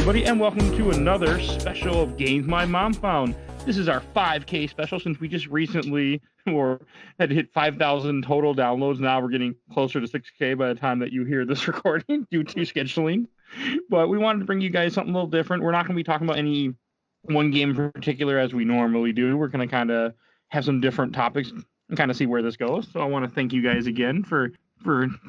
everybody, and welcome to another special of Games My Mom Found. This is our 5K special since we just recently had hit 5,000 total downloads. Now we're getting closer to 6K by the time that you hear this recording due to scheduling. But we wanted to bring you guys something a little different. We're not going to be talking about any one game in particular as we normally do. We're going to kind of have some different topics and kind of see where this goes. So I want to thank you guys again for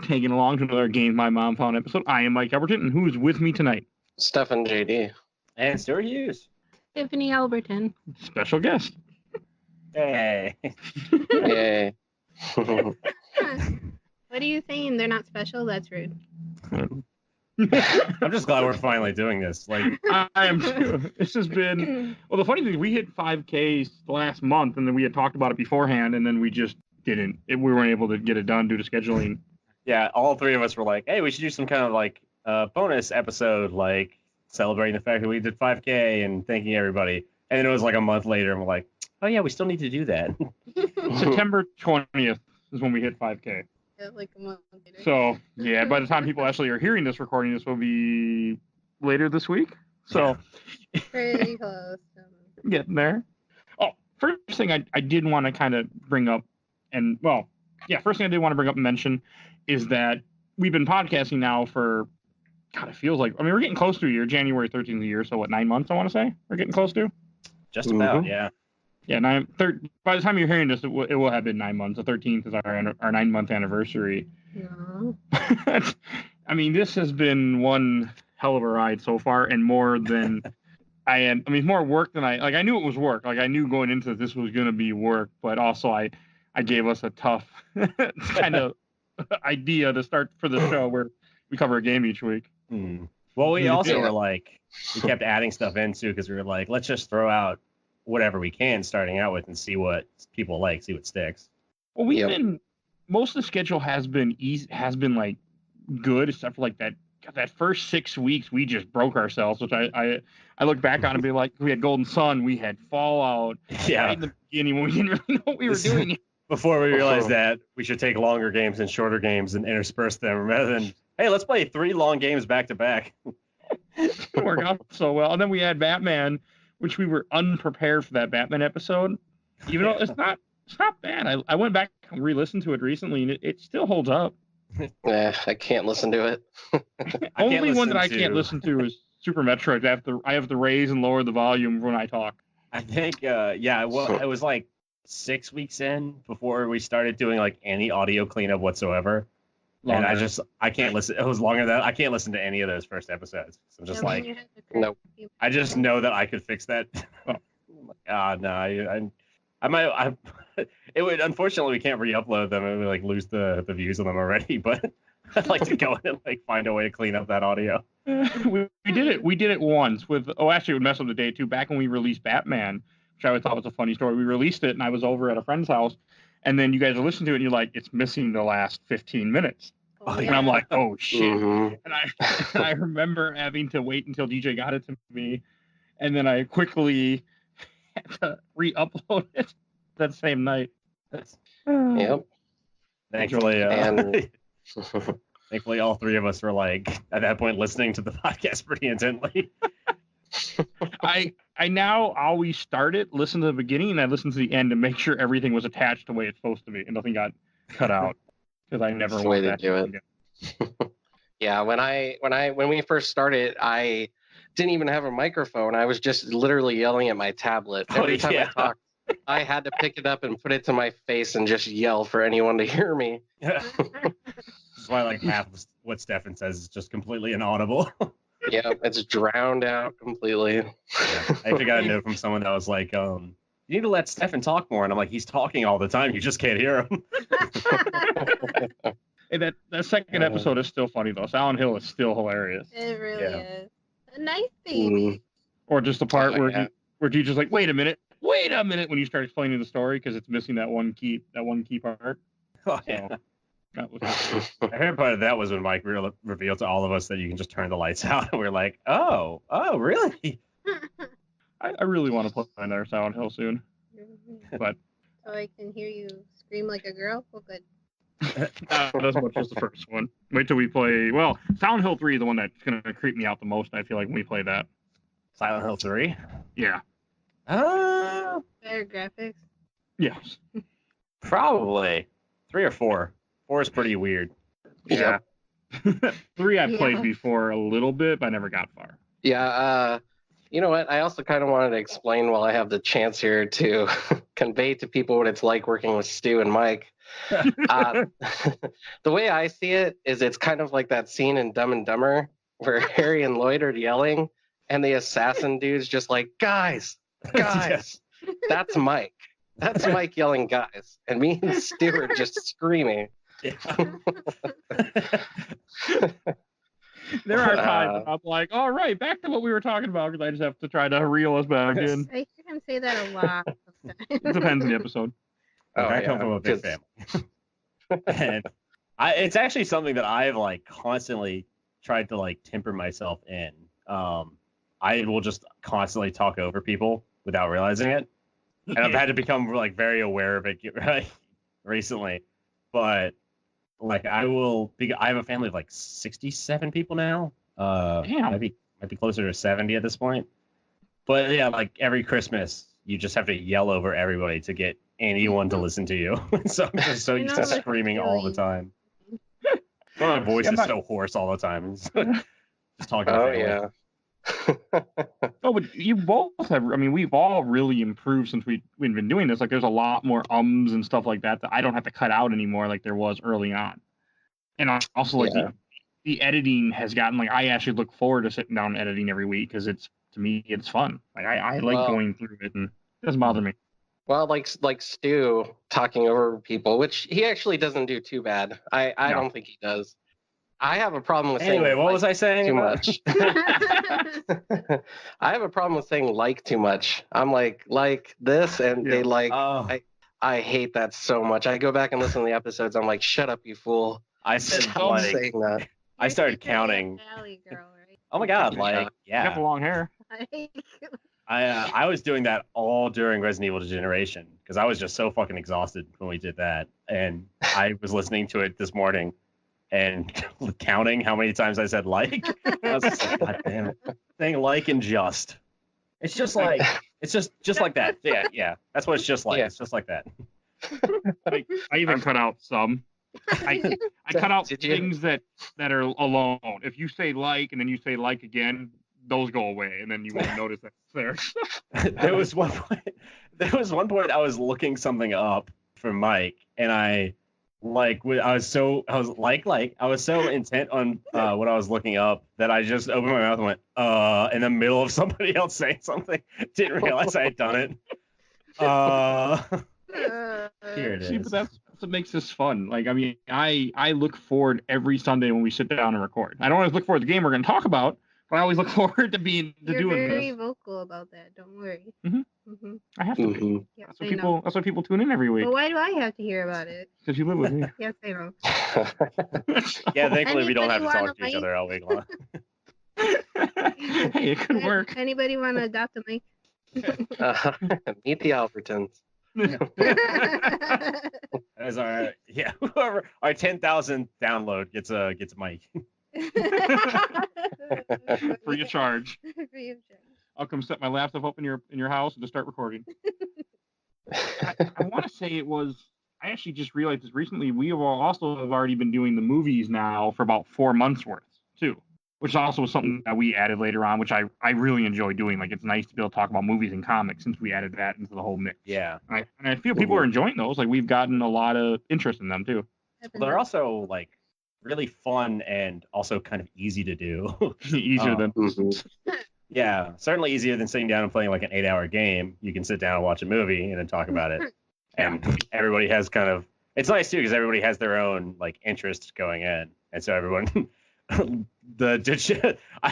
taking along to another Games My Mom Found episode. I am Mike Albertin, and who's with me tonight? Stefan, JD. And Stuart Hughes. Tiffany, Albertin. Special guest. Hey. Yay. What are you saying? They're not special? That's rude. I'm just glad we're finally doing this. I am too. This has been... Well, the funny thing is we hit 5Ks last month, and then we had talked about it beforehand, and then we just didn't. We weren't able to get it done due to scheduling. Yeah, all three of us were like, hey, we should do some kind of bonus episode, celebrating the fact that we did 5K and thanking everybody. And then it was a month later, and we're like, oh yeah, we still need to do that. September 20th is when we hit 5K. Yeah, a month later. So, yeah, by the time people actually are hearing this recording, this will be later this week. So, Pretty close. Getting there. Oh, first thing I did want to kind of bring up, first thing I did want to bring up and mention is that we've been podcasting now for, God, it feels like, we're getting close to a year, January 13th of the year, so 9 months, I want to say, we're getting close to? Just about, yeah. Yeah, by the time you're hearing this, it will have been 9 months. The 13th is our 9-month anniversary. No. This has been one hell of a ride so far, and more than more work than I knew it was work. I knew going into this was going to be work, but also I gave us a tough kind of idea to start for the show where we cover a game each week. Well, we also were we kept adding stuff in too, because we were like, let's just throw out whatever we can starting out with and see what people like, see what sticks. Well, most of the schedule has been good, except for that first 6 weeks we just broke ourselves, which I look back on and be like, we had Golden Sun, we had Fallout. Yeah. Right in the beginning when we didn't really know what we were doing. Before we realized that we should take longer games and shorter games and intersperse them rather than, hey, let's play 3 long games back to back. It worked out so well. And then we had Batman, which we were unprepared for that Batman episode. Even though it's not bad. I went back and re-listened to it recently, and it still holds up. I can't listen to it. Only one that I can't listen to is Super Metroid. I have to raise and lower the volume when I talk. I think, it was 6 weeks in before we started doing any audio cleanup whatsoever. Longer. And I can't listen. It was longer than I can't listen to any of those first episodes. So I'm just nope. I just know that I could fix that. I might. It would, unfortunately, we can't re-upload them and we lose the views on them already. But I'd like to go in and find a way to clean up that audio. We did it. We did it once with. Oh, actually, it would mess up the day too. Back when we released Batman, which I always thought was a funny story. We released it, and I was over at a friend's house, and then you guys are listening to it, and you're like, it's missing the last 15 minutes. Oh, and I'm like, oh shit. Mm-hmm. And I remember having to wait until DJ got it to me, and then I quickly had to re-upload it that same night. Yep. Thankfully, thankfully, all three of us were at that point listening to the podcast pretty intently. I now always start it, listen to the beginning, and I listen to the end to make sure everything was attached the way it's supposed to be and nothing got cut out. Because I never want that to do it. Yeah, when we first started, I didn't even have a microphone. I was just literally yelling at my tablet. Every time I talked, I had to pick it up and put it to my face and just yell for anyone to hear me. That's why half of what Stefan says is just completely inaudible. Yeah, it's drowned out completely. Yeah. I actually got a note from someone that was like, you need to let Stefan talk more. And I'm like, he's talking all the time. You just can't hear him. Hey, that second episode is still funny, though. Silent Hill is still hilarious. It really is. A nice baby. Or just the part where teacher's like, wait a minute, when you start explaining the story, because it's missing that one key part. Oh, yeah. I heard part of that was when Mike revealed to all of us that you can just turn the lights out, and we're like, oh, really? I really want to play another Silent Hill soon. But So I can hear you scream like a girl? Well, good. Not as much as the first one. Wait till we play. Well, Silent Hill 3 is the one that's gonna creep me out the most. I feel like when we play that. Silent Hill 3? Yeah. Better graphics. Yes. Probably 3 or 4. 4 is pretty weird. Yeah. 3 I played Yeah. before a little bit, but I never got far. Yeah. You know what? I also kind of wanted to explain while I have the chance here to convey to people what it's like working with Stu and Mike. The way I see it is it's kind of like that scene in Dumb and Dumber where Harry and Lloyd are yelling and the assassin dude's just like, guys. That's Mike. That's Mike yelling guys. And me and Stu are just screaming. Yeah. There are times I'm like, all right, back to what we were talking about, because I just have to try to reel us back in. I hear him say that a lot of times. It depends on the episode. I come from a big family. And it's actually something that I've like constantly tried to like temper myself in. I will just constantly talk over people without realizing it. And I've had to become like very aware of it recently. But like I have a family of like 67 people now. Damn. Might be closer to 70 at this point. But yeah, like every Christmas you just have to yell over everybody to get anyone to listen to you. So I'm just so used to screaming all the time. My voice is so hoarse all the time. Just talking to family. Yeah. Oh, but you both have. I mean, we've all really improved since we've been doing this. Like, there's a lot more ums and stuff like that I don't have to cut out anymore, like there was early on. And also, like the editing has gotten like I actually look forward to sitting down and editing every week because to me it's fun. Like I like going through it and it doesn't bother me. Well, like Stu talking over people, which he actually doesn't do too bad. I don't think he does. I have a problem with saying what was I saying too about? much. I have a problem with saying like too much. I'm like this, and they like. I hate that so much. I go back and listen to the episodes. I'm like, shut up, you fool. I said Stop like saying that. I started counting. Valley girl, right? Oh my god! Yeah. Like You got the long hair. I was doing that all during Resident Evil Degeneration because I was just so fucking exhausted when we did that, and I was listening to it this morning and counting how many times I said like. I was just like, God damn it, saying like and just. It's just like just like that. Yeah. That's what it's just like. Yeah. It's just like that. I even cut out some. I cut out things that are alone. If you say like and then you say like again, those go away, and then you won't notice that it's there. There was one point I was looking something up for Mike, and I was so intent on what I was looking up that I just opened my mouth and went in the middle of somebody else saying something. Didn't realize I had done it. Here it is. See, but that's what makes this fun. Like, I mean, I look forward every Sunday when we sit down and record. I don't always look forward to the game we're going to talk about, but I always look forward to doing You're very this. vocal about that. Don't worry. I have to be. Yes, That's I know. why people tune in every week. But why do I have to hear about it? Because you live with me. Yes, I know. Yeah, thankfully we don't have to Anybody talk to each wanna other all week long. Hey, it could work. Anybody want to adopt a mic? Meet the Albertins. As whoever our 10,000 download gets a mic. Free of charge. Free of charge. I'll come set my laptop up in your house and just start recording. I want to say it was. I actually just realized this recently. We have already been doing the movies now for about 4 months worth too, which also was something that we added later on, which I really enjoy doing. Like, it's nice to be able to talk about movies and comics since we added that into the whole mix. Yeah. And I feel people are enjoying those. Like, we've gotten a lot of interest in them too. Well, they're also like really fun and also kind of easy to do. Easier than. Yeah, certainly easier than sitting down and playing like an 8-hour game. You can sit down and watch a movie and then talk about it. And everybody has kind of, it's nice too because everybody has their own like interests going in. And so everyone,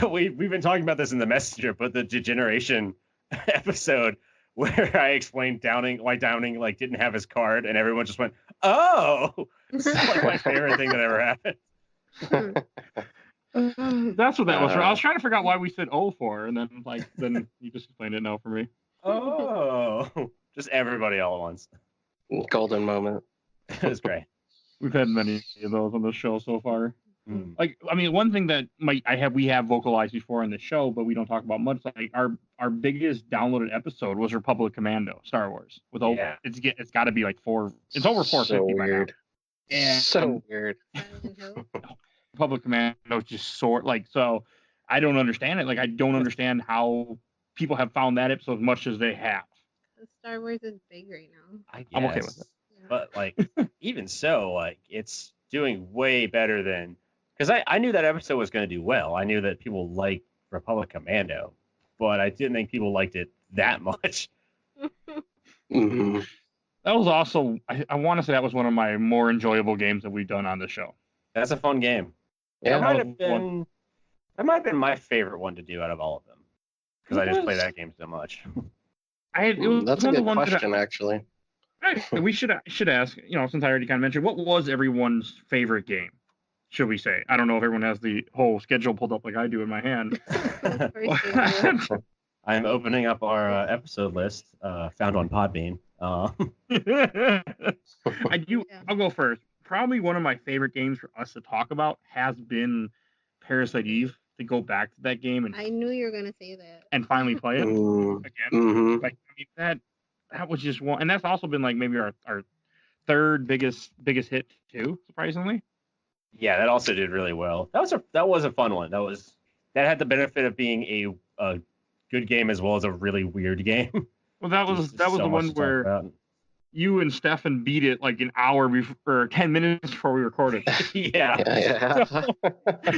we've been talking about this in the messenger, but the Degeneration episode where I explained why Downing like didn't have his card and everyone just went, oh, this is like my favorite thing that ever happened. That's what that was for. I was trying to figure out why we said "oh" for, and then you just explained it now for me. Oh, just everybody all at once. Golden moment. It was great. We've had many of those on the show so far. Mm. Like, I mean, one thing that we have vocalized before on the show, but we don't talk about much. Like our biggest downloaded episode was Republic Commando, Star Wars. With over, it's got to be like it's over 450 by now. And so weird. Republic Commando just so. I don't understand it. Like, I don't understand how people have found that episode as much as they have. Star Wars is big right now. I'm okay with it. But like, even so, like, it's doing way better than, because I knew that episode was going to do well. I knew that people liked Republic Commando, but I didn't think people liked it that much. Mm-hmm. That was also, I want to say that was one of my more enjoyable games that we've done on the show. That's a fun game. Yeah, That might have been my favorite one to do out of all of them, because I just play that game so much. That's a good question, actually. We should ask, since I already kind of mentioned, what was everyone's favorite game? Should we say? I don't know if everyone has the whole schedule pulled up like I do in my hand. I'm opening up our episode list found on Podbean. I'll go first. Probably one of my favorite games for us to talk about has been Parasite Eve. To go back to that game, and I knew you were gonna say that, and finally play it again. Mm-hmm. Like, I mean, that was just one, and that's also been like maybe our third biggest hit too, surprisingly. Yeah, that also did really well. That was a fun one. That had the benefit of being a good game as well as a really weird game. Well, that was the one where you and Stefan beat it like an hour before, or 10 minutes before we recorded. Yeah. So,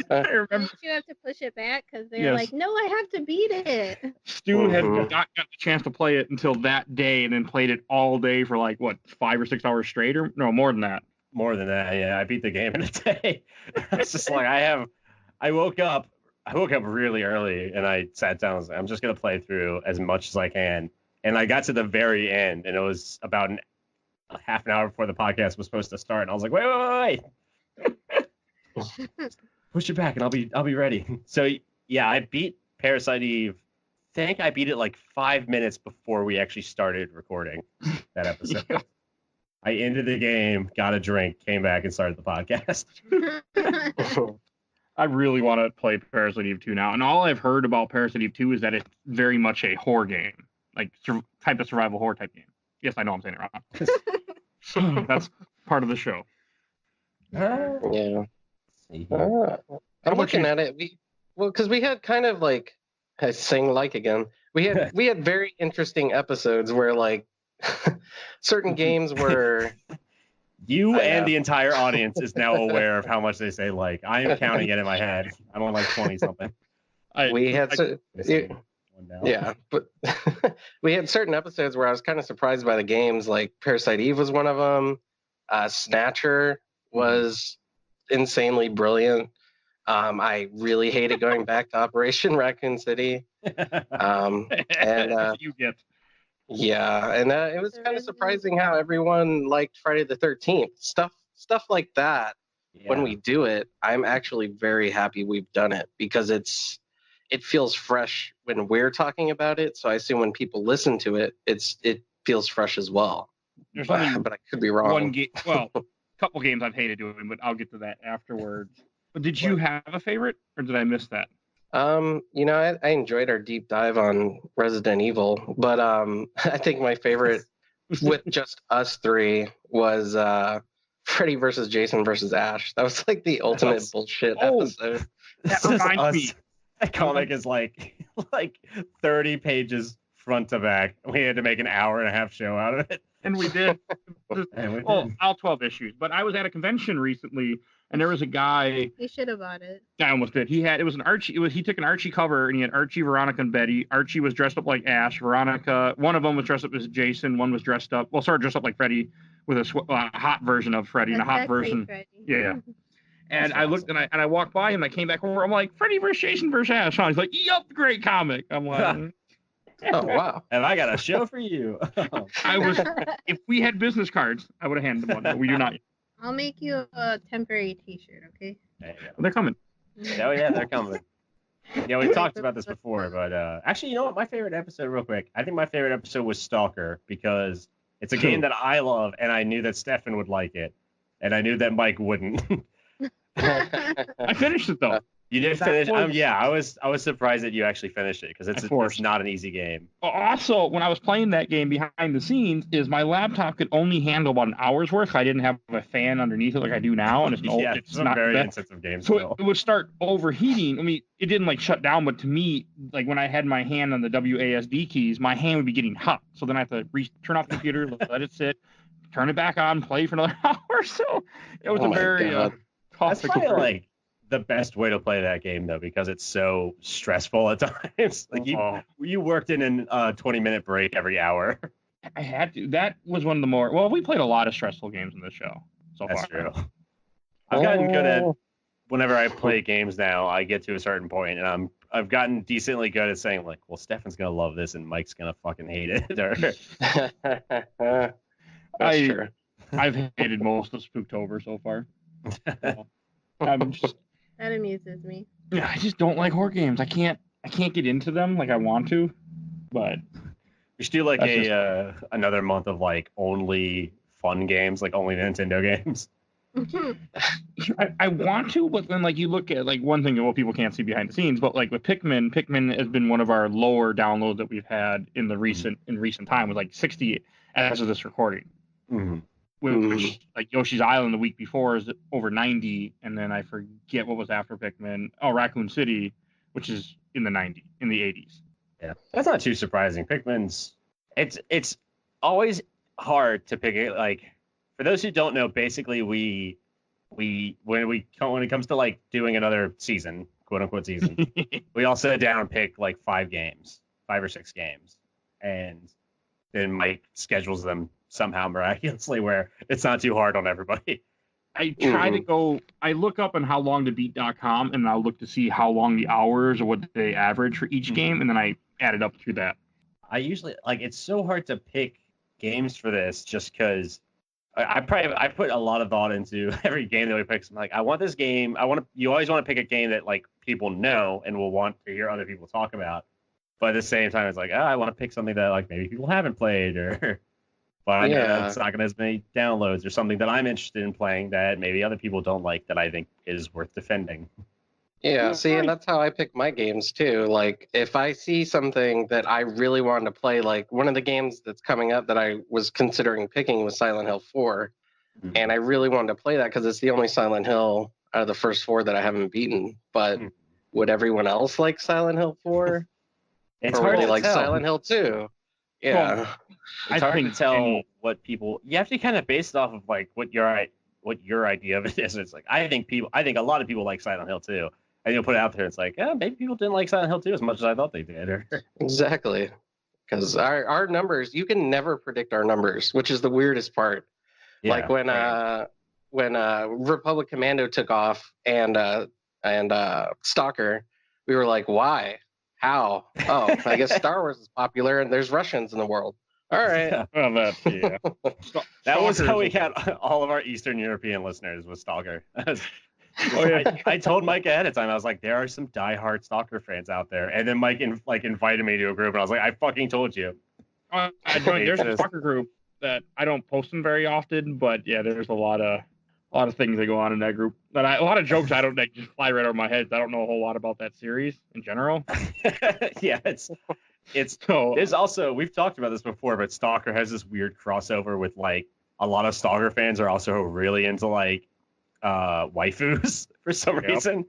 I remember. You have to push it back because they're like, no, I have to beat it. Stu had not got the chance to play it until that day, and then played it all day for like, what, 5 or 6 hours straight, or no, more than that. More than that, yeah. I beat the game in a day. It's just like I woke up really early, and I sat down and was like, I'm just gonna play through as much as I can. And I got to the very end, and it was about a half an hour before the podcast was supposed to start. And I was like, wait. Push it back, and I'll be ready. So, yeah, I beat Parasite Eve. I think I beat it like 5 minutes before we actually started recording that episode. Yeah. I ended the game, got a drink, came back, and started the podcast. I really want to play Parasite Eve 2 now. And all I've heard about Parasite Eve 2 is that it's very much a horror game. Like type of survival horror type game. Yes, I know I'm saying it wrong. That's part of the show. Yeah. I'm looking at it. Because we had kind of like, I sing like again. We had very interesting episodes where like certain games were. You and the entire audience is now aware of how much they say like. I am counting it in my head. I'm on like 20 something. Yeah, but we had certain episodes where I was kind of surprised by the games. Like Parasite Eve was one of them. Snatcher was insanely brilliant. I really hated going back to Operation Raccoon City. You get. Yeah, and it was kind of surprising how everyone liked Friday the 13th. Stuff like that. Yeah. When we do it, I'm actually very happy we've done it because it feels fresh when we're talking about it. So I assume when people listen to it, it feels fresh as well. But I could be wrong. A couple games I've hated doing, but I'll get to that afterwards. But did you have a favorite, or did I miss that? I enjoyed our deep dive on Resident Evil, but I think my favorite with just us three was Freddy versus Jason versus Ash. That was like the ultimate bullshit episode. That reminds me. That comic is like 30 pages front to back. We had to make an hour and a half show out of it. And we did. All 12 issues. But I was at a convention recently, and there was a guy. You should have bought it. I almost did. He was an Archie. He took an Archie cover, and he had Archie, Veronica, and Betty. Archie was dressed up like Ash. Veronica, one of them was dressed up as Jason. One was dressed up like Freddy with a hot version of Freddy and a hot version. Freddy. Yeah. And I looked and I walked by him. I came back over. I'm like, Freddy versus Jason versus Ash. He's like, yup, great comic. I'm like, oh wow. And I got a show for you. If we had business cards, I would have handed them one, but we do not. I'll make you a temporary T-shirt, okay? They're coming. Oh yeah, they're coming. Yeah, we talked about this before, but actually, you know what? My favorite episode, real quick. I think my favorite episode was Stalker because it's a game that I love, and I knew that Stefan would like it. and I knew that Mike wouldn't. I finished it though. You did finish? Yeah, I was surprised that you actually finished it because it's not an easy game. Also, when I was playing that game behind the scenes, is my laptop could only handle about an hour's worth. I didn't have a fan underneath it like I do now, and it's not a very intensive game. So it would start overheating. I mean, it didn't like shut down, but to me, like when I had my hand on the WASD keys, my hand would be getting hot. So then I have to turn off the computer, let it sit, turn it back on, play for another hour. So it was a very That's probably like the best way to play that game though, because it's so stressful at times. Like you worked in a 20-minute break every hour. I had to. That was one of the more. Well, we played a lot of stressful games in this show so far. That's true. I've gotten good at. Whenever I play games now, I get to a certain point, and I've gotten decently good at saying like, well, Stefan's gonna love this, and Mike's gonna fucking hate it. That's true. I've hated most of Spooktober so far. I'm just. That amuses me. Yeah, I just don't like horror games. I can't get into them like I want to, but we should do like another month of like only fun games, like only Nintendo games. I want to, but then like you look at like one thing that people can't see behind the scenes, but like with Pikmin has been one of our lower downloads that we've had in the recent time, with like 60 as of this recording. Mm-hmm. Which like Yoshi's Island the week before is over 90, and then I forget what was after Pikmin. Oh, Raccoon City, which is in the 80s. Yeah, that's not too surprising. Pikmin's it's always hard to pick it. Like for those who don't know, basically when it comes to like doing another season, quote unquote season, we all sit down and pick like 5 or 6 games, and then Mike schedules them somehow miraculously where it's not too hard on everybody. I try to go, I look up on howlongtobeat.com, and I'll look to see how long the hours or what they average for each game, and then I add it up through that. I usually, like, it's so hard to pick games for this just because I put a lot of thought into every game that we pick. So I'm like, I want this game. You always want to pick a game that like people know and will want to hear other people talk about. But at the same time, it's like, I want to pick something that like maybe people haven't played, or but it's not going to have as many downloads, or something that I'm interested in playing that maybe other people don't like that I think is worth defending. Yeah, see, and that's how I pick my games too. Like, if I see something that I really wanted to play, like one of the games that's coming up that I was considering picking was Silent Hill 4, and I really wanted to play that because it's the only Silent Hill out of the first 4 that I haven't beaten. But would everyone else like Silent Hill 4? It's or hard would they to like tell. Silent Hill 2? Yeah. Well, it's hard to tell what people. You have to kind of base it off of like what your idea of it is. It's like I think a lot of people like Silent Hill 2. And you'll put it out there. It's like, maybe people didn't like Silent Hill 2 as much as I thought they did. Exactly, because our numbers, you can never predict our numbers, which is the weirdest part. Yeah, like when Republic Commando took off and Stalker, we were like, why? How? Oh, I guess Star Wars is popular and there's Russians in the world. All right. Yeah. Well, that was how we got all of our Eastern European listeners with Stalker. I told Mike ahead of time. I was like, there are some diehard Stalker fans out there. And then Mike invited me to a group, and I was like, I fucking told you. I joined. There's a Stalker group that I don't post them very often, but yeah, there's a lot of things that go on in that group. But a lot of jokes I don't like just fly right over my head. I don't know a whole lot about that series in general. Yeah, it's so. There's also, we've talked about this before, but Stalker has this weird crossover with like a lot of Stalker fans are also really into like waifus for some reason.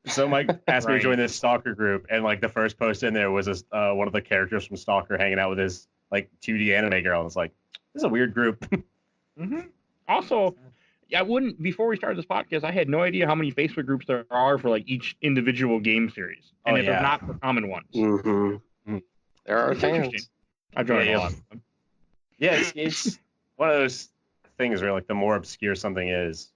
So Mike asked me to join this Stalker group, and like the first post in there was one of the characters from Stalker hanging out with his like 2D anime girl. I was like, this is a weird group. Also, I wouldn't, before we started this podcast, I had no idea how many Facebook groups there are for like each individual game series, and if they're not for common ones. There are fans. I've joined a lot of them. Yeah, it's one of those things where like the more obscure something is,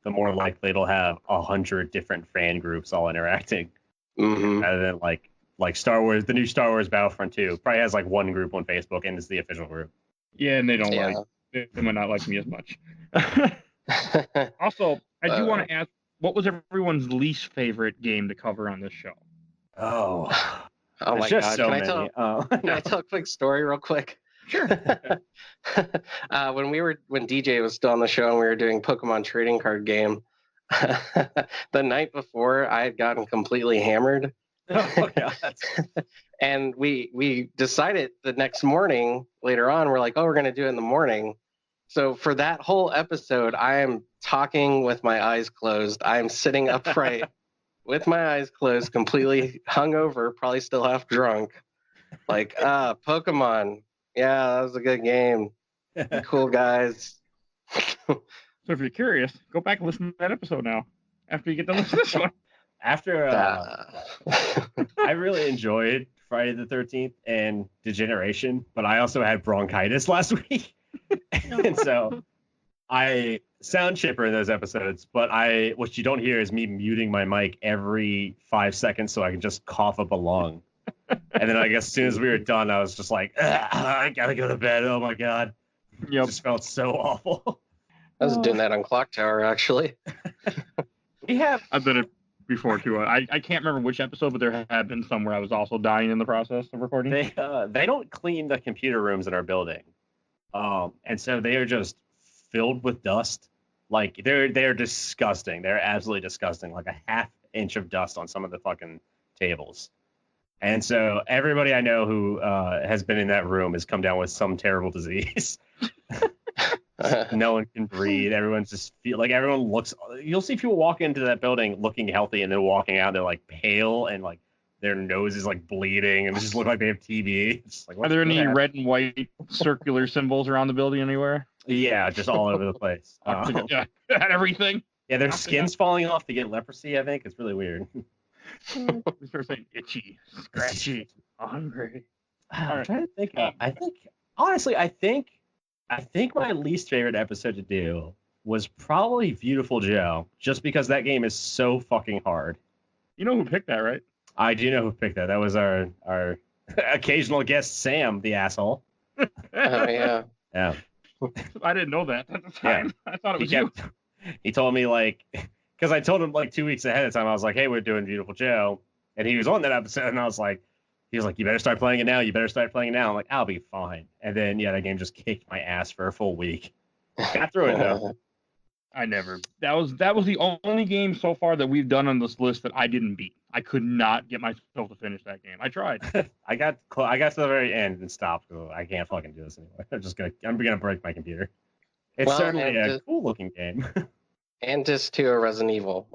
the more likely it'll have 100 different fan groups all interacting. Rather than like Star Wars, the new Star Wars Battlefront 2 probably has like one group on Facebook and it's the official group. Yeah, and they don't they might not like me as much. Also, I do want to ask, what was everyone's least favorite game to cover on this show? Oh my god! Can I tell a quick story real quick? Sure. When DJ was still on the show and we were doing Pokemon trading card game, the night before I had gotten completely hammered. Oh, God. And we decided the next morning later on, we're like, oh, we're going to do it in the morning. So for that whole episode, I am talking with my eyes closed. I am sitting upright with my eyes closed, completely hungover, probably still half drunk. Like, Pokemon. Yeah, that was a good game. Cool guys. So if you're curious, go back and listen to that episode now after you get done listening to this one. After I really enjoyed Friday the 13th and Degeneration, but I also had bronchitis last week. And so I sound chipper in those episodes, but what you don't hear is me muting my mic every 5 seconds so I can just cough up a lung. And then I guess as soon as we were done, I was just like, I gotta go to bed. Oh my God. Yep. It just felt so awful. I was doing that on Clock Tower, actually. I've done it before too. I can't remember which episode, but there have been some where I was also dying in the process of recording. They don't clean the computer rooms in our building. And so they are just filled with dust. Like they're disgusting. They're absolutely disgusting. Like a half inch of dust on some of the fucking tables. And so everybody I know who has been in that room has come down with some terrible disease. No one can breathe. Everyone's just everyone looks. You'll see people walk into that building looking healthy, and then walking out, they're like pale and like their nose is like bleeding, and they just look like they have TB. It's like, are there any red and white circular symbols around the building anywhere? Yeah, just all over the place. Yeah, everything. Yeah, their skin's falling off to get leprosy. I think it's really weird. We start saying itchy, scratchy, hungry. I'm trying to think. I think my least favorite episode to do was probably Beautiful Joe, just because that game is so fucking hard. You know who picked that, right? I do know who picked that. That was our occasional guest, Sam, the asshole. Oh, yeah. Yeah. I didn't know that at the time. Yeah. I thought it was you. He told me, because I told him 2 weeks ahead of time, I was like, hey, we're doing Beautiful Joe. And he was on that episode, and he was like, you better start playing it now. You better start playing it now. I'm like, I'll be fine. And then, yeah, that game just kicked my ass for a full week. Got through it, though. That was the only game so far that we've done on this list that I didn't beat. I could not get myself to finish that game. I tried. I got to the very end and stopped. I can't fucking do this anymore. I'm gonna break my computer. It's certainly a cool looking game. And disc 2 of Resident Evil.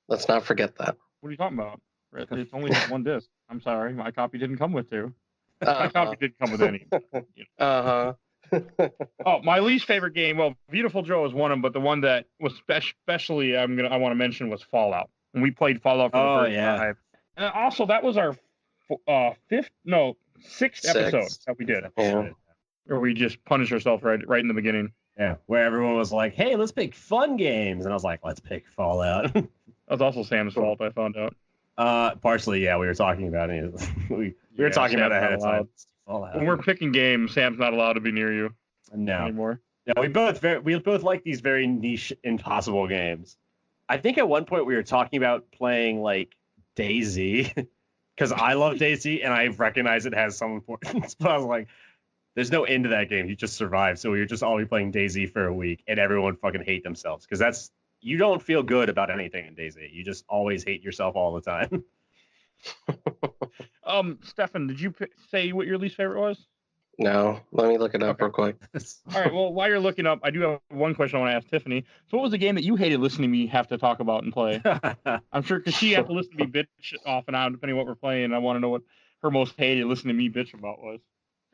Let's not forget that. What are you talking about? It's only one disc. I'm sorry, my copy didn't come with 2. My copy didn't come with any. Oh, my least favorite game. Well, Beautiful Joe is one of them, but the one that was especially I want to mention was Fallout. And we played Fallout for the first time. And also that was our sixth episode that we did. Yeah. Where we just punished ourselves right in the beginning. Yeah, where everyone was like, "Hey, let's pick fun games," and I was like, "Let's pick Fallout." That was also Sam's fault, I found out. Partially, yeah. We were talking about it. we were talking about it ahead of time. Fallout. When we're picking games, Sam's not allowed to be near you anymore. No, we both like these very niche, impossible games. I think at one point we were talking about playing DayZ, because I love DayZ and I recognize it has some importance. But I was like, there's no end to that game. You just survive. So we were just always playing DayZ for a week, and everyone fucking hate themselves, because you don't feel good about anything in DayZ. You just always hate yourself all the time. Stefan, did you say what your least favorite was? No, let me look it up real quick. All right, well, while you're looking up, I do have one question I want to ask Tiffany. So what was the game that you hated listening to me have to talk about and play? I'm sure because she has to listen to me bitch off and on depending on what we're playing. I want to know what her most hated listening to me bitch about was.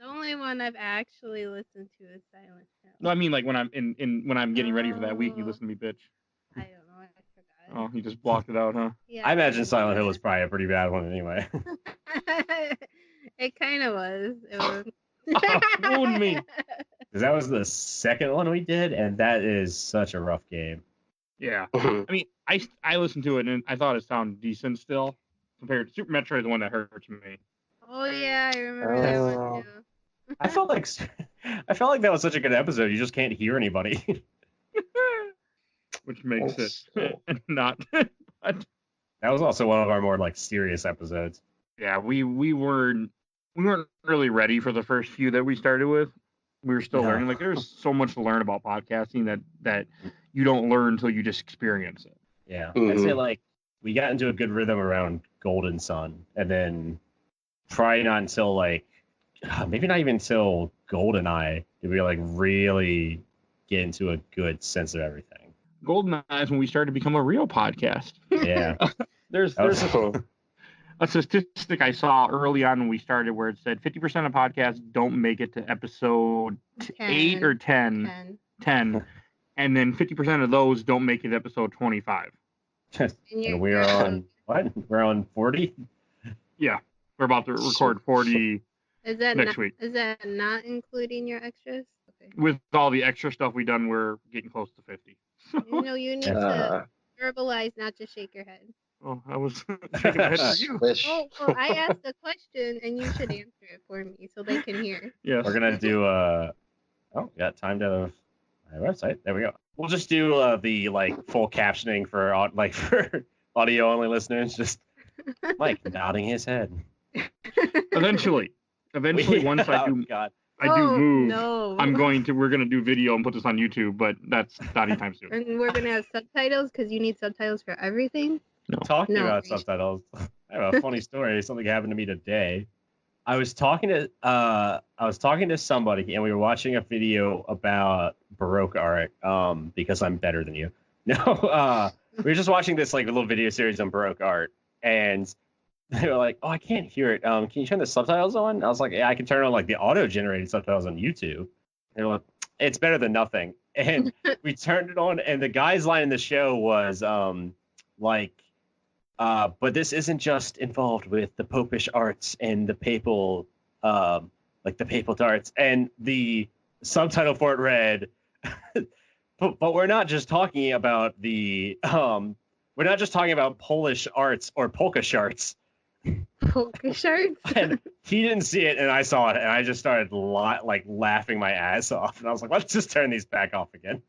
The only one I've actually listened to is Silent Hill. No, I mean when I'm when I'm getting ready for that week, you listen to me bitch. I don't know, I forgot. Oh, you just blocked it out, huh? Yeah. I imagine Silent Hill was probably a pretty bad one anyway. It kind of was. It was. Ruined me. Because that was the second one we did, and that is such a rough game. Yeah. I mean, I listened to it and I thought it sounded decent still compared to Super Metroid, the one that hurts me. Oh yeah, I remember that one too. I felt like that was such a good episode. You just can't hear anybody. Which makes it not. That was also one of our more serious episodes. Yeah, we were we weren't really ready for the first few that we started with. We were still learning. Like there's so much to learn about podcasting that you don't learn until you just experience it. Yeah, I'd say like we got into a good rhythm around Golden Sun, and then probably not until like maybe not even until GoldenEye did we like really get into a good sense of everything. GoldenEye is when we started to become a real podcast. Yeah, there's a statistic I saw early on when we started where it said 50% of podcasts don't make it to episode 8 or 10, and then 50% of those don't make it to episode 25. And we're on what? We're on 40? Yeah, we're about to record 40 next week. Is that not including your extras? Okay. With all the extra stuff we've done, we're getting close to 50. You need to verbalize, not just shake your head. Oh, I was shaking my head for you. Oh, well, I asked a question, and you should answer it for me so they can hear. Yes. We're going to do, got timed out of my website. There we go. We'll just do the, full captioning for audio-only listeners. Just Mike nodding his head. Eventually, once I do... God. I do move. No. We're gonna do video and put this on YouTube, but that's not anytime soon. And we're gonna have subtitles because you need subtitles for everything. No. Talking about subtitles, I have a funny story. Something happened to me today. I was talking to somebody, and we were watching a video about Baroque art. Because I'm better than you. No, we were just watching this little video series on Baroque art, and they were like, "Oh, I can't hear it. Can you turn the subtitles on?" I was like, "Yeah, I can turn on the auto-generated subtitles on YouTube." They were like, "It's better than nothing." And we turned it on, and the guy's line in the show was but this isn't just involved with the popish arts and the papal, the papal darts. And the subtitle for it read, but we're not just talking about we're not just talking about Polish arts or polka sharts. Polka shirts. And he didn't see it, and I saw it, and I just started laughing my ass off. And I was like, let's just turn these back off again.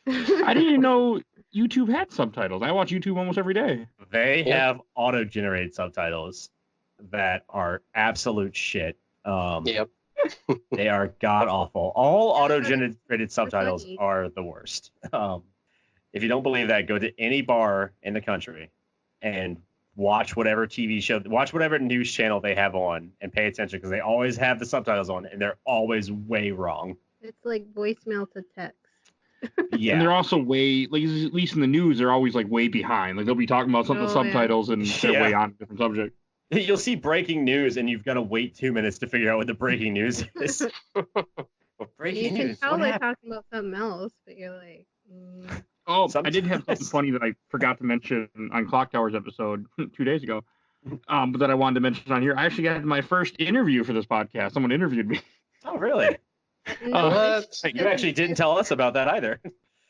I didn't even know YouTube had subtitles. I watch YouTube almost every day. They have auto-generated subtitles that are absolute shit. Yep. They are god-awful. All auto-generated subtitles are the worst. If you don't believe that, go to any bar in the country and watch whatever TV show, watch whatever news channel they have on, and pay attention because they always have the subtitles on, and they're always way wrong. It's like voicemail to text. Yeah, and they're also way, at least in the news, they're always way behind. They'll be talking about something subtitles and they're way on a different subject. You'll see breaking news, and you've got to wait 2 minutes to figure out what the breaking news is. Breaking news. You can tell they're talking about something else, but you're like. Oh, I did have something funny that I forgot to mention on Clock Tower's episode 2 days ago, but that I wanted to mention on here. I actually got my first interview for this podcast. Someone interviewed me. Oh, really? You actually didn't tell us about that either.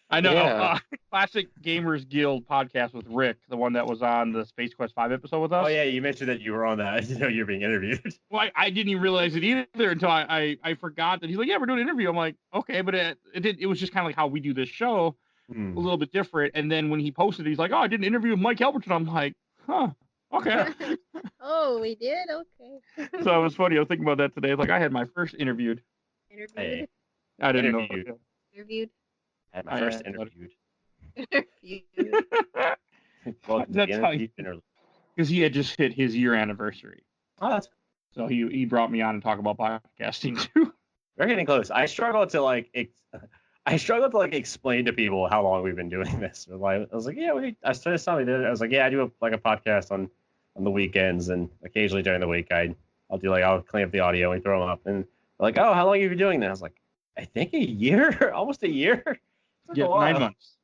I know. Yeah. Classic Gamers Guild podcast with Rick, the one that was on the Space Quest 5 episode with us. Oh, yeah, you mentioned that you were on that. I didn't know you were being interviewed. Well, I didn't even realize it either until I forgot that he's like, yeah, we're doing an interview. I'm like, okay, but it was just kind of like how we do this show, a little bit different. And then when he posted, he's like, oh, I did an interview with Mike Albertin. I'm like, huh, okay. Oh, we did? Okay. So it was funny. I was thinking about that today. I had my first interviewed. Interviewed? I didn't know. Interviewed? I had my first interviewed. Well, that's how because he had just hit his year anniversary. Oh, that's so he brought me on and talk about podcasting too. We're getting close. I struggle to explain to people how long we've been doing this. I was like, yeah, I started something. I was like, yeah, I do a podcast on the weekends, and occasionally during the week I'll clean up the audio and throw them up. And they're like, oh, how long have you been doing that? I was like, I think a year, almost a year. Yeah, 9 months.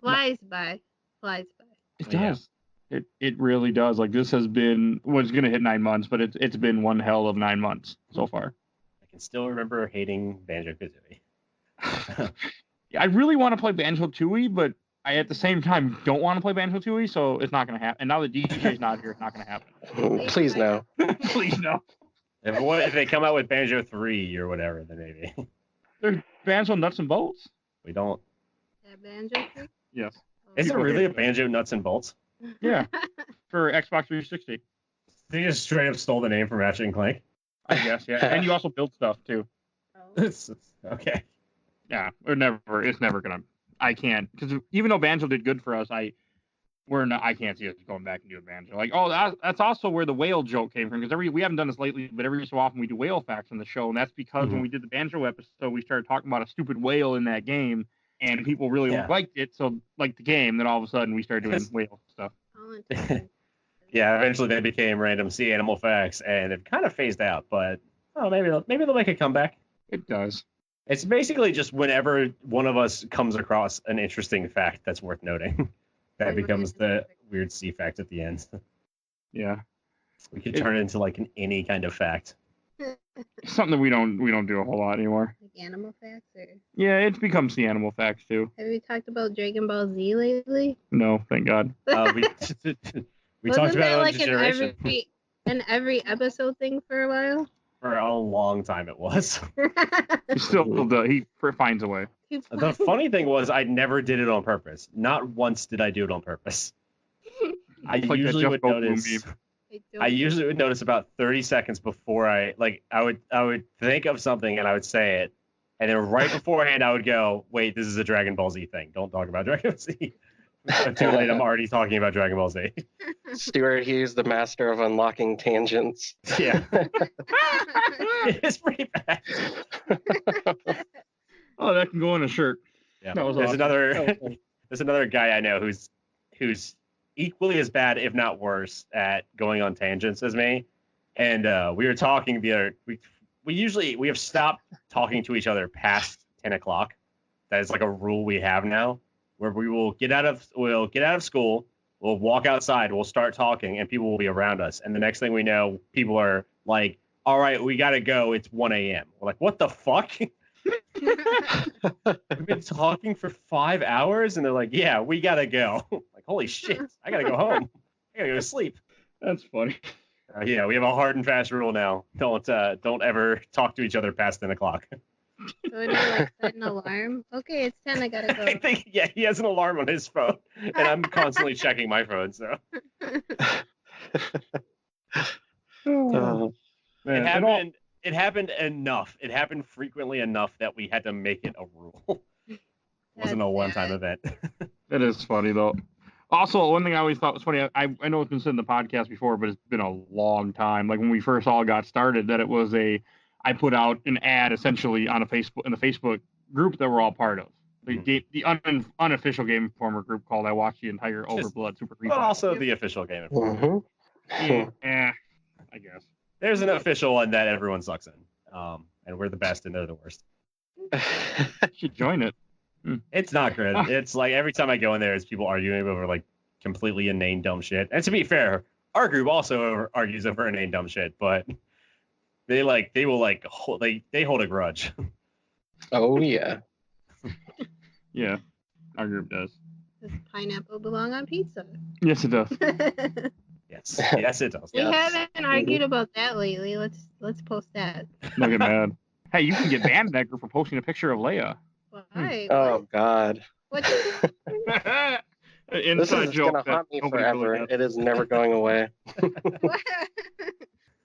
Flies by. It does. It really does. This has been was going to hit 9 months, but it's been one hell of 9 months so far. I can still remember hating Banjo-Kazooie. I really want to play Banjo-Tooie, but I at the same time don't want to play Banjo-Tooie, so it's not going to happen. And now the DJ's not here, it's not going to happen. Please no. Please no. If they come out with Banjo 3 or whatever, then maybe. There's Banjo Nuts and Bolts. We don't. Yeah, Banjo 3? Yes. Is it really a Banjo Nuts and Bolts? Yeah. For Xbox 360. They just straight up stole the name from Ratchet and Clank. I guess, yeah. And you also build stuff too. Oh. Okay. Yeah, it's never gonna. I can't, because even though Banjo did good for us, I can't see us going back and doing Banjo. Like, that's also where the whale joke came from, because we haven't done this lately, but every so often we do whale facts on the show, and that's because when we did the Banjo episode, we started talking about a stupid whale in that game, and people really liked it, so like the game, then all of a sudden we started doing whale stuff. Yeah, eventually they became random sea animal facts, and it kind of phased out, but maybe they'll make a comeback. It does. It's basically just whenever one of us comes across an interesting fact that's worth noting, that becomes the weird sea fact at the end. Yeah. We could turn it into like any kind of fact. Something that we don't do a whole lot anymore. Like animal facts, or yeah, it's become sea animal facts too. have you talked about Dragon Ball Z lately? No, thank God. We talked about it on like Generation. in every episode thing for a while? For a long time it was. He finds a way. The funny thing was I never did it on purpose. Not once did I do it on purpose. I usually would notice about 30 seconds before I would think of something and I would say it. And then right beforehand I would go, wait, this is a Dragon Ball Z thing. Don't talk about Dragon Ball Z. Too late, I'm already talking about Dragon Ball Z. Stuart Hughes, the master of unlocking tangents. Yeah. It's pretty bad. Oh, that can go on a shirt. Yeah. That was There's awesome. there's another guy I know who's equally as bad, if not worse, at going on tangents as me. And we were talking we have stopped talking to each other past 10 o'clock. That is like a rule we have now, where we'll get out of school, we'll walk outside, we'll start talking, and people will be around us. And the next thing we know, people are like, all right, we got to go. It's 1 a.m. We're like, what the fuck? We've been talking for 5 hours, and they're like, yeah, we got to go. Like, holy shit, I got to go home. I got to go to sleep. That's funny. Yeah, we have a hard and fast rule now. Don't ever talk to each other past 10 o'clock. So do you like set an alarm? Okay, it's 10, I gotta go. I think, yeah, he has an alarm on his phone, and I'm constantly checking my phone, so. It happened enough. It happened frequently enough that we had to make it a rule. It wasn't a one-time event. It is funny, though. Also, one thing I always thought was funny, I know it's been said in the podcast before, but it's been a long time. Like when we first all got started, that it was I put out an ad essentially on the Facebook group that we're all part of. The unofficial Game Informer group called I Watched the Entire Overblood Super Free. But also the official Game Informer. Yeah, I guess. There's an official one that everyone sucks in. And we're the best and they're the worst. You should join it. It's not good. It's like every time I go in there, it's people arguing over like completely inane dumb shit. And to be fair, our group also argues over inane dumb shit, but they hold a grudge. Oh yeah. Yeah, our group does. Does pineapple belong on pizza? Yes, it does. Yes, it does. We haven't argued about that lately. Let's post that. Don't get mad. Hey, you can get banned in that group for posting a picture of Leia. Why? Oh God. What? This is gonna haunt me forever. It is never going away.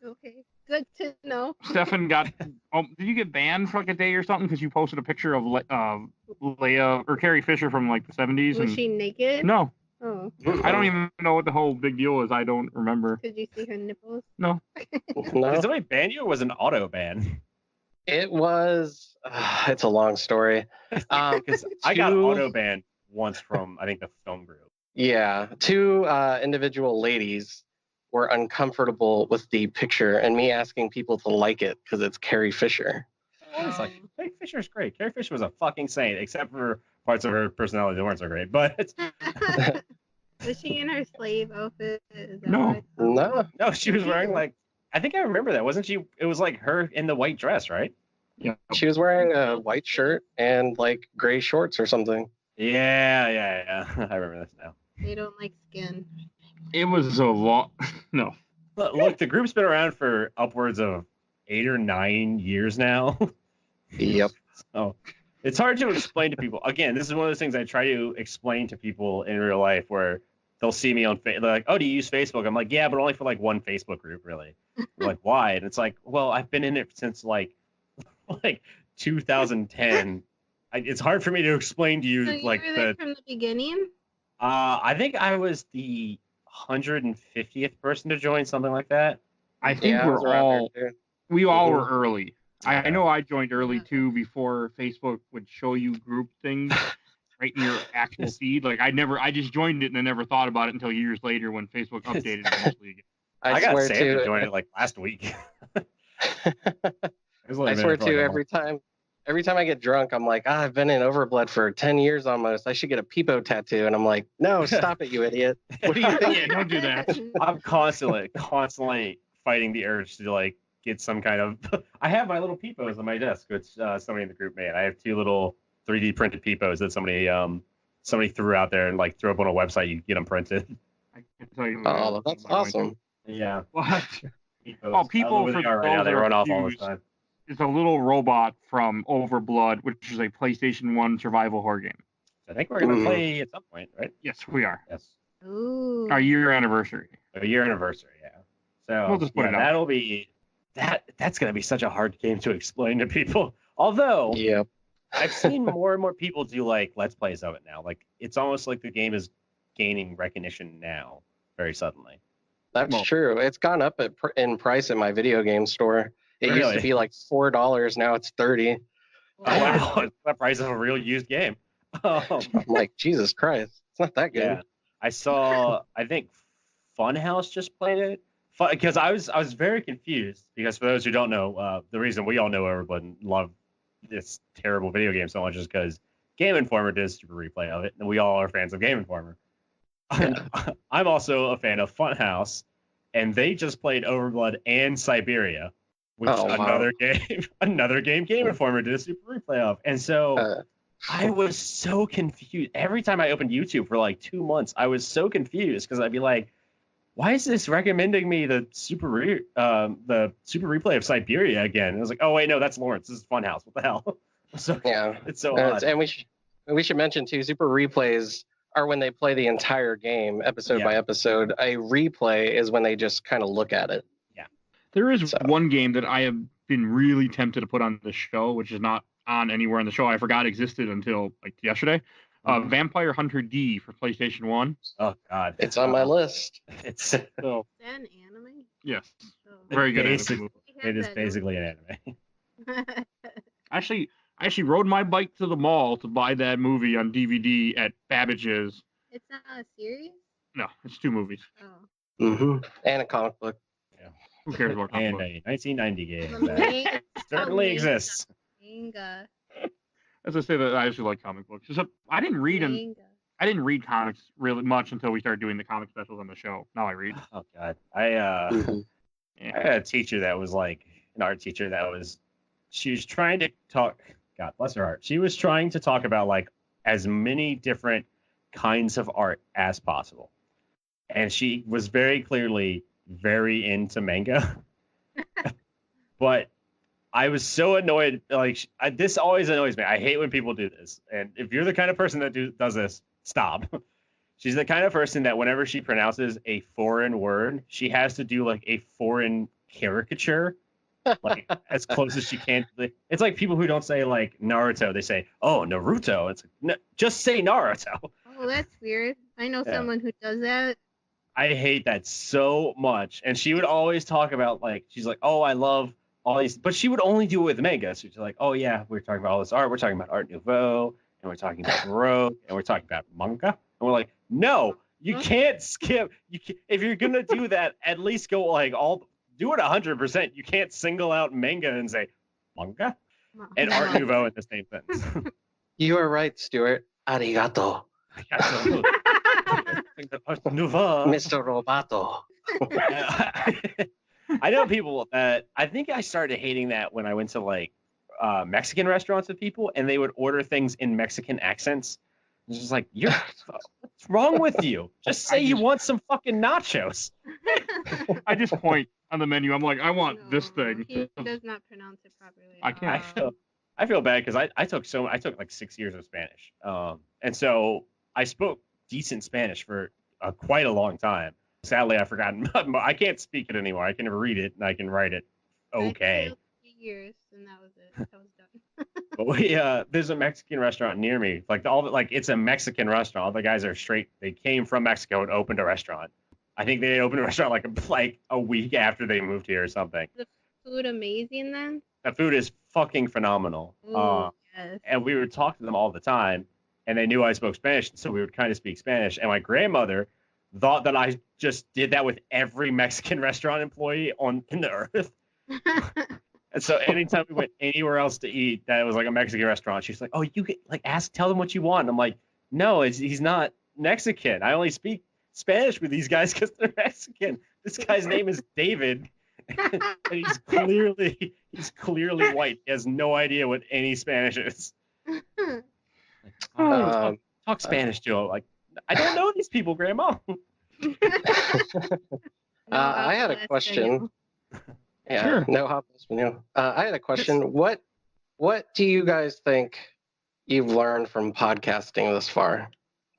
Okay, good to know. Stefan got. Did you get banned for like a day or something because you posted a picture of Leia or Carrie Fisher from like the 70s? Was she naked? No. Oh. I don't even know what the whole big deal is. I don't remember. Could you see her nipples? No. No. Did somebody ban you or was it an auto ban? It was. It's a long story. I got auto banned once from I think the film group. Yeah, two individual ladies were uncomfortable with the picture and me asking people to like it because it's Carrie Fisher. I was like, Carrie Fisher's great. Carrie Fisher was a fucking saint, except for parts of her personality that weren't so great. But was she in her slave outfit? No. No, she was wearing like I think I remember that. Wasn't she? It was like her in the white dress, right? Yeah. She was wearing a white shirt and like gray shorts or something. Yeah. I remember this now. They don't like skin. It was a long. No. Look, the group's been around for upwards of 8 or 9 years now. Yep. So it's hard to explain to people. Again, this is one of those things I try to explain to people in real life where they'll see me on they're like, oh, do you use Facebook? I'm like, yeah, but only for like one Facebook group, really. They're like, why? And it's like, well, I've been in it since like 2010. It's hard for me to explain to you So you like were there from the beginning? I think I was the 150th person to join, something like that. I think I was around there, too. we all Mhm. were early. I know I joined early too, before Facebook would show you group things right in your actual feed. Like I just joined it and I never thought about it until years later when Facebook updated it eventually again. I got swear Sam to to join it like last week. I swear to every time I get drunk, I'm like, I've been in Overblood for 10 years almost. I should get a Peepo tattoo. And I'm like, no, stop it, you idiot. What do you think? Yeah, don't do that. I'm constantly fighting the urge to like get some kind of. I have my little peepos on my desk, which somebody in the group made. I have 2 little 3D printed peepos that somebody threw out there and like threw up on a website. You get them printed. I can tell you. Oh, that's awesome. Yeah. What? Peepos. Oh, people for for right now, those they that run are off all the confused. time. It's a little robot from Overblood, which is a PlayStation 1 survival horror game. I think we're gonna play at some point, right? Yes, we are. Yes. Ooh. Our year anniversary. A year anniversary, yeah. So We'll just put it out. that'll be that's gonna be such a hard game to explain to people. Although Yep. I've seen more and more people do like let's plays of it now. Like it's almost like the game is gaining recognition now, very suddenly. That's true. It's gone up in price at my video game store. It used to Really? be like $4. Now it's $30. Oh wow, it's the price of a real used game. I'm like, Jesus Christ, it's not that good. Yeah, I saw. I think Funhouse just played it because I was very confused because for those who don't know, the reason we all know Overblood and love this terrible video game so much is because Game Informer did a super replay of it, and we all are fans of Game Informer. I'm also a fan of Funhouse, and they just played Overblood and Siberia, which another game Game Informer did a super replay of, and so. I was so confused. Every time I opened YouTube for like 2 months, I was so confused because I'd be like, why is this recommending me the super replay of Siberia again? And I was like, oh, wait, no, that's Lawrence. This is Funhouse. What the hell? So, Yeah. it's so odd. And we should mention, too, super replays are when they play the entire game, episode by episode. A replay is when they just kind of look at it. Yeah. There is one game that I have been really tempted to put on the show, which is not on anywhere on the show. I forgot existed until like yesterday. Vampire Hunter D for PlayStation 1. Oh God, it's on my list. It's Is that an anime? Yes, Oh. very good. It is basically an anime. I actually rode my bike to the mall to buy that movie on DVD at Babbage's. It's not a series? No, it's 2 movies. Oh. Mm-hmm. And a comic book. Who cares about comic And books? a 1990 game The that manga- certainly manga. exists. Manga. As I say that I actually like comic books. Except I didn't read them. Manga. I didn't read comics really much until we started doing the comic specials on the show. Now I read. Oh God, I had a teacher that was like an art teacher she was trying to talk. God bless her heart. She was trying to talk about like as many different kinds of art as possible, and she was very clearly very into manga. But I was so annoyed. Like this always annoys me. I hate when people do this. And if you're the kind of person that does this, stop. She's the kind of person that whenever she pronounces a foreign word, she has to do like a foreign caricature, like as close as she can. It's like people who don't say like Naruto. They say, "Oh, Naruto." It's like, just say Naruto. Oh, that's weird. I know someone who does that. I hate that so much. And she would always talk about like, she's like, "Oh, I love all these," but she would only do it with manga. So she's like, "Oh yeah, we're talking about all this art. We're talking about Art Nouveau, and we're talking about Baroque, and we're talking about manga." And we're like, "No, you can't skip. If you're gonna do that, at least go like do it 100%. You can't single out manga and say manga and Art Nouveau in the same sentence." You are right, Stuart. Arigato. Art Nouveau. Mr. Roboto. I know people that I think I started hating that when I went to like Mexican restaurants with people and they would order things in Mexican accents. It's just like, what's wrong with you? Just say you want some fucking nachos. I just point on the menu. I'm like, I want this thing. He does not pronounce it properly. I can't. I feel bad because I took like 6 years of Spanish. And so I spoke decent Spanish for quite a long time. Sadly, I've forgotten. I can't speak it anymore. I can never read it, and I can write it okay. 3 years, and that was it. That was done. But there's a Mexican restaurant near me. It's a Mexican restaurant. All the guys are straight. They came from Mexico and opened a restaurant. I think they opened a restaurant like a week after they moved here or something. The food amazing then? The food is fucking phenomenal. Ooh, yes. And we would talk to them all the time, and they knew I spoke Spanish, so we would kind of speak Spanish. And my grandmother thought that I just did that with every Mexican restaurant employee in the earth. And so anytime we went anywhere else to eat that was like a Mexican restaurant, she's like, "Oh, you get tell them what you want." And I'm like, "No, he's not Mexican. I only speak Spanish with these guys because they're Mexican. This guy's name is David, and he's clearly white. He has no idea what any Spanish is." Talk Spanish to him. Like, I don't know these people, Grandma. I had a question. Yeah, Sure. no hablo español. I had a question. What do you guys think you've learned from podcasting this far?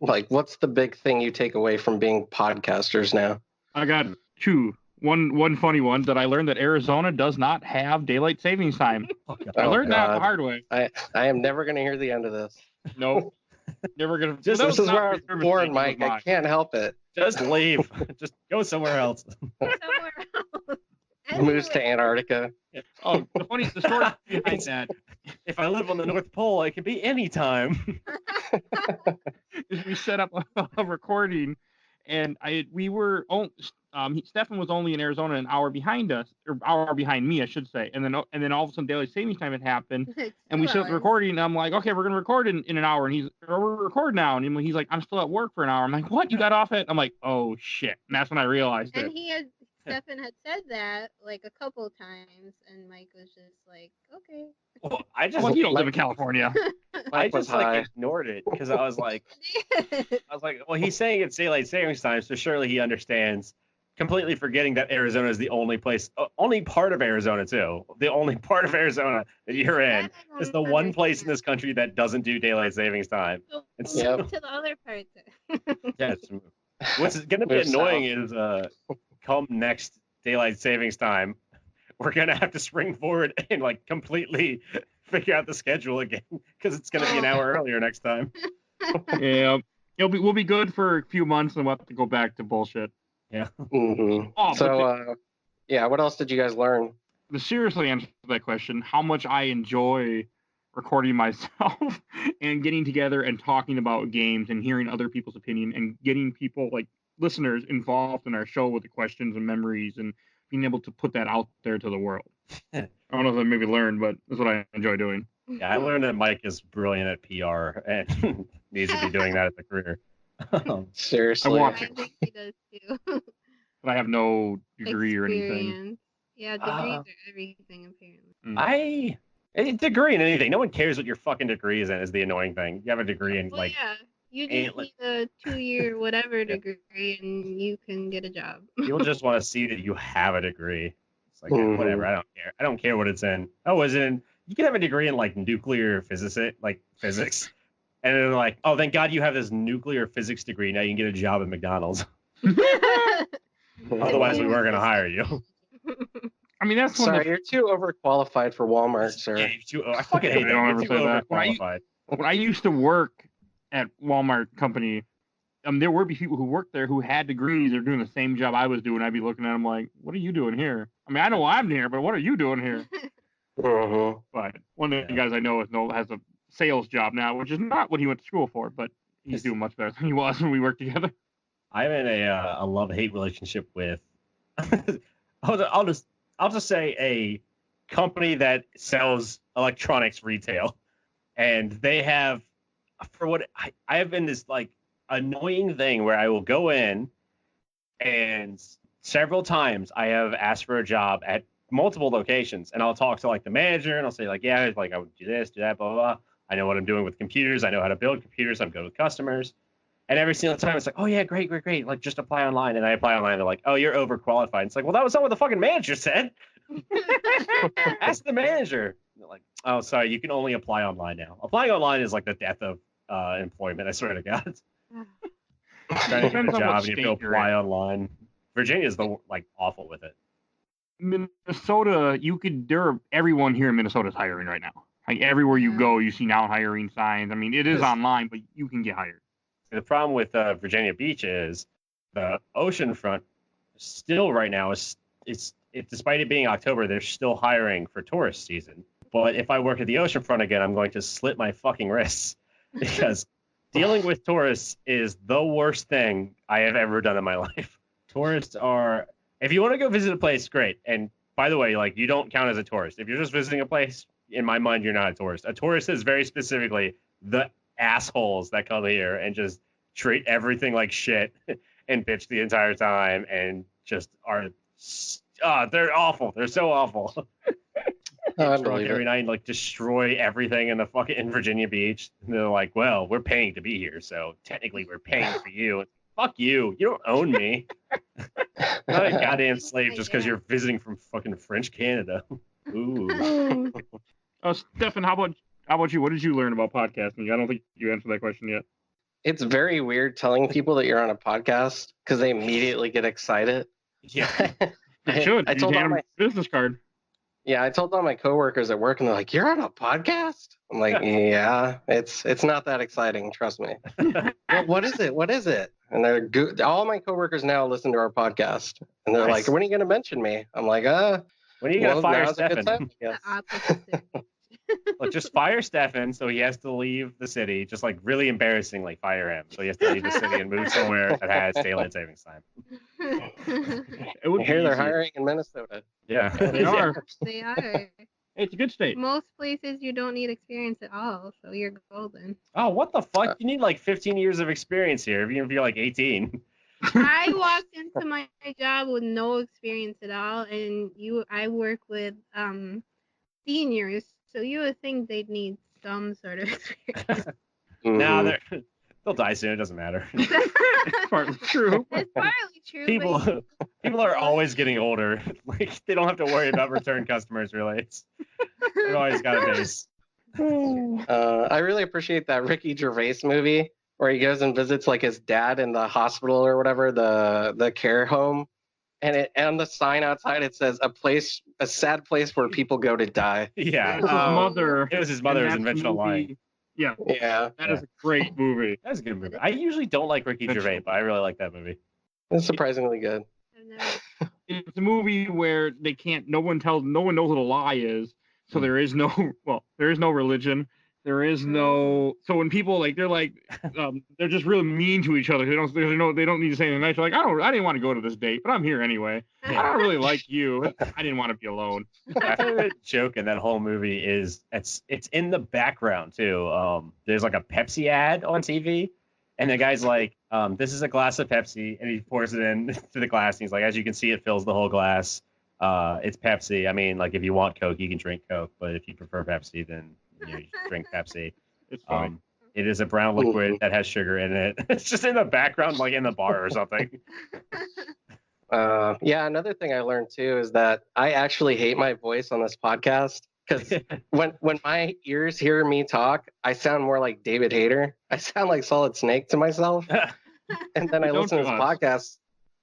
Like, what's the big thing you take away from being podcasters now? I got two. One funny one that I learned that Arizona does not have daylight savings time. I learned that the hard way. I am never going to hear the end of this. Nope. Never gonna. This is where I was born, Mike. I can't help it. Just leave. Just go somewhere else. Somewhere else. Moves to Antarctica. Oh, the story behind that If I live on the North Pole, it can be any time. is we set up a recording, and Stefan was only in Arizona an hour behind us, or hour behind me, I should say, and then all of a sudden daylight savings time had happened, and we set up the recording, and I'm like, okay, we're gonna record in an hour, and we're recording now, and he's like, I'm still at work for an hour. I'm like, what? You got off it? I'm like, oh shit, and that's when I realized it. And Stefan had said that like a couple times, and Mike was just like, okay. Well, you don't live in California. I just ignored it because I was like, well, he's saying it's daylight savings time, so surely he understands. Completely forgetting that Arizona is the only part of Arizona too. The only part of Arizona that you're in is the one place in this country that doesn't do daylight savings time. So to the other parts. Yeah, what's going to be annoying is come next daylight savings time, we're going to have to spring forward and like completely figure out the schedule again because it's going to be an hour earlier next time. Yeah, we'll be good for a few months and we'll have to go back to bullshit. Yeah. Mm-hmm. What else did you guys learn? To seriously answer that question, how much I enjoy recording myself and getting together and talking about games and hearing other people's opinion and getting people like listeners involved in our show with the questions and memories and being able to put that out there to the world. I don't know if I maybe learned, but that's what I enjoy doing. Yeah, I learned that Mike is brilliant at PR and needs to be doing that as a career. Seriously. I think he does too. But I have no degree or anything. Experience. Yeah, degrees are everything apparently. A degree in anything. No one cares what your fucking degree is in is the annoying thing. You have a degree in Yeah. You just need a 2-year whatever degree and you can get a job. People just want to see that you have a degree. It's like, whatever, I don't care. I don't care what it's in. Oh, is it in? You can have a degree in like nuclear physics. And then like, oh, thank God you have this nuclear physics degree. Now you can get a job at McDonald's. Otherwise, we weren't going to hire you. I mean, that's you're too overqualified for Walmart, sir. Yeah, I fucking hate that. You're too overqualified. When I used to work at Walmart company, there would be people who worked there who had degrees or doing the same job I was doing. I'd be looking at them like, what are you doing here? I mean, I know I'm here, but what are you doing here? But one of the guys I know has a sales job now, which is not what he went to school for, but he's doing much better than he was when we worked together. I'm in a love-hate relationship with I'll just say a company that sells electronics retail, and they have I have been this like annoying thing where I will go in, and several times I have asked for a job at multiple locations, and I'll talk to like the manager and I'll say like, yeah, like I would do this, do that, blah, blah, blah. I know what I'm doing with computers. I know how to build computers. I'm good with customers. And every single time it's like, oh yeah, great. Like just apply online. And I apply online. And they're like, oh, you're overqualified. It's like, well, that was not what the fucking manager said. Ask the manager. And they're like, oh, sorry, you can only apply online now. Applying online is like the death of employment. I swear to God. trying to get Depends a on what job and you have to state you're apply in. online. Virginia's awful with it. Minnesota, everyone here in Minnesota is hiring right now. Like everywhere you Yeah. go, you see now hiring signs. I mean, it is online, but you can get hired. The problem with Virginia Beach is the ocean front still right now despite it being October, they're still hiring for tourist season. But if I work at the ocean front again, I'm going to slit my fucking wrists because dealing with tourists is the worst thing I have ever done in my life. Tourists are, if you want to go visit a place, great. And by the way, like, you don't count as a tourist. If you're just visiting a place, in my mind, you're not a tourist. A tourist is very specifically the assholes that come here and just treat everything like shit and bitch the entire time and just are, they're awful. They're so awful. Drunk every night and like destroy everything in Virginia Beach. And they're like, well, we're paying to be here, so technically we're paying for you. Fuck you. You don't own me. I'm not a goddamn slave just because you're visiting from fucking French Canada. Ooh. Stefan, how about you? What did you learn about podcasting? I don't think you answered that question yet. It's very weird telling people that you're on a podcast because they immediately get excited. Yeah. You should. I told you all my business card. Yeah, I told all my coworkers at work, and they're like, "You're on a podcast?" I'm like, "Yeah, it's not that exciting, trust me." Well, what is it? What is it? And they're good. All my coworkers now listen to our podcast, and they're Nice. like, "When are you going to mention me?" I'm like, When are you going to fire now's a good Stefan? time, I guess." The opposite. Look, just fire Stefan so he has to leave the city. Just like really embarrassingly fire him so he has to leave the city and move somewhere that has daylight savings time. It would I be hear they're easier. hiring in Minnesota. Yeah. They are. They are. It's a good state. Most places you don't need experience at all, so you're golden. Oh, what the fuck? You need like 15 years of experience here, even if you're like 18. I walked into my job with no experience at all, and I work with seniors, so you would think they'd need some sort of experience. No, they'll die soon. It doesn't matter. It's partly true. It's partly true. People are always getting older. Like they don't have to worry about return customers really. They've always got a base. I really appreciate that Ricky Gervais movie where he goes and visits like his dad in the hospital or whatever, the care home. And on the sign outside it says a sad place where people go to die. Yeah. His mother. It was his mother's invention of lying. Yeah. Yeah. That is a great movie. That's a good movie. I usually don't like Ricky Gervais, but I really like that movie. It's surprisingly good. It's a movie where no one knows what a lie is. So there is no religion. There is no. So when people they're just really mean to each other. They don't need to say anything nice. They're like, I didn't want to go to this date, but I'm here anyway. I don't really like you. I didn't want to be alone. My favorite joke in that whole movie is it's in the background too. There's like a Pepsi ad on TV, and the guy's like, "This is a glass of Pepsi," and he pours it in to the glass. And he's like, "As you can see, it fills the whole glass. It's Pepsi. I mean, like if you want Coke, you can drink Coke, but if you prefer Pepsi, then you drink Pepsi." It's funny. It is a brown liquid that has sugar in it. It's just in the background, like in the bar or something. Yeah, another thing I learned too is that I actually hate my voice on this podcast because when my ears hear me talk, I sound more like David Hayter. I sound like Solid Snake to myself. And then I listen to this podcast.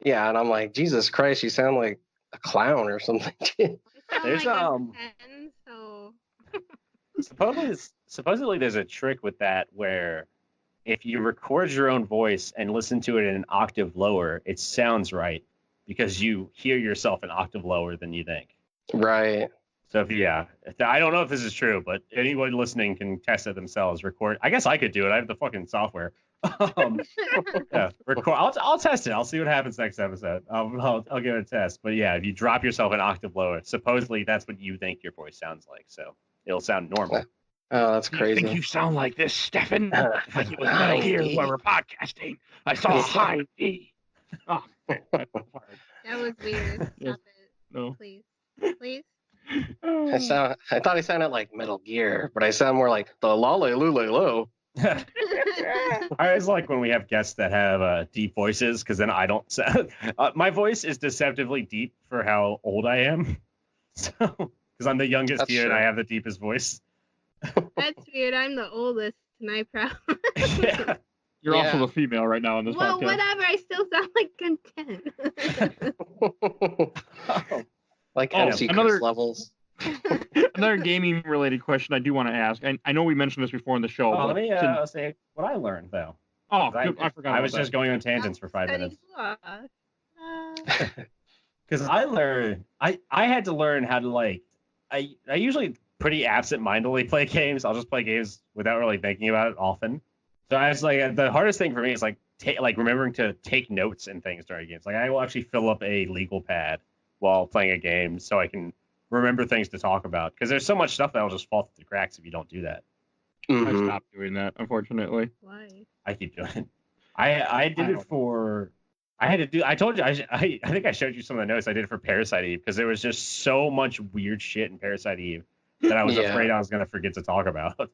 Yeah, and I'm like, Jesus Christ, you sound like a clown or something. There's supposedly there's a trick with that where if you record your own voice and listen to it in an octave lower, it sounds right because you hear yourself an octave lower than you think. Right. So I don't know if this is true, but anyone listening can test it themselves. Record. I guess I could do it. I have the fucking software. Record. I'll test it. I'll see what happens next episode. I'll give it a test. But yeah, if you drop yourself an octave lower, supposedly that's what you think your voice sounds like. So it'll sound normal. Oh, that's crazy. You think you sound like this, Stefan? Like it was Metal Gear where we're podcasting. I saw a high D. Oh, that was weird. Stop it. No. Please. Please. I thought I sounded like Metal Gear, but I sound more like the Lale. I always like when we have guests that have deep voices because then I don't sound. My voice is deceptively deep for how old I am. So, because I'm the youngest That's here true. and I have the deepest voice. That's weird. I'm the oldest, and I probably. Yeah. You're also the female right now in this Well, podcast. whatever. I still sound like content. Like MC Chris levels. Another gaming related question I do want to ask. I know we mentioned this before in the show. Let me say what I learned though. Oh, I forgot. I was just going on tangents for 5 minutes. Because I learned, I had to learn how to I usually pretty absent-mindedly play games. I'll just play games without really thinking about it often. So I was like, the hardest thing for me is remembering to take notes and things during games. Like I will actually fill up a legal pad while playing a game so I can remember things to talk about. Because there's so much stuff that will just fall through the cracks if you don't do that. I stopped doing that, unfortunately. Why? I keep doing it. I did it for. I had to do. I told you. I think I showed you some of the notes I did for Parasite Eve because there was just so much weird shit in Parasite Eve that I was afraid I was gonna forget to talk about.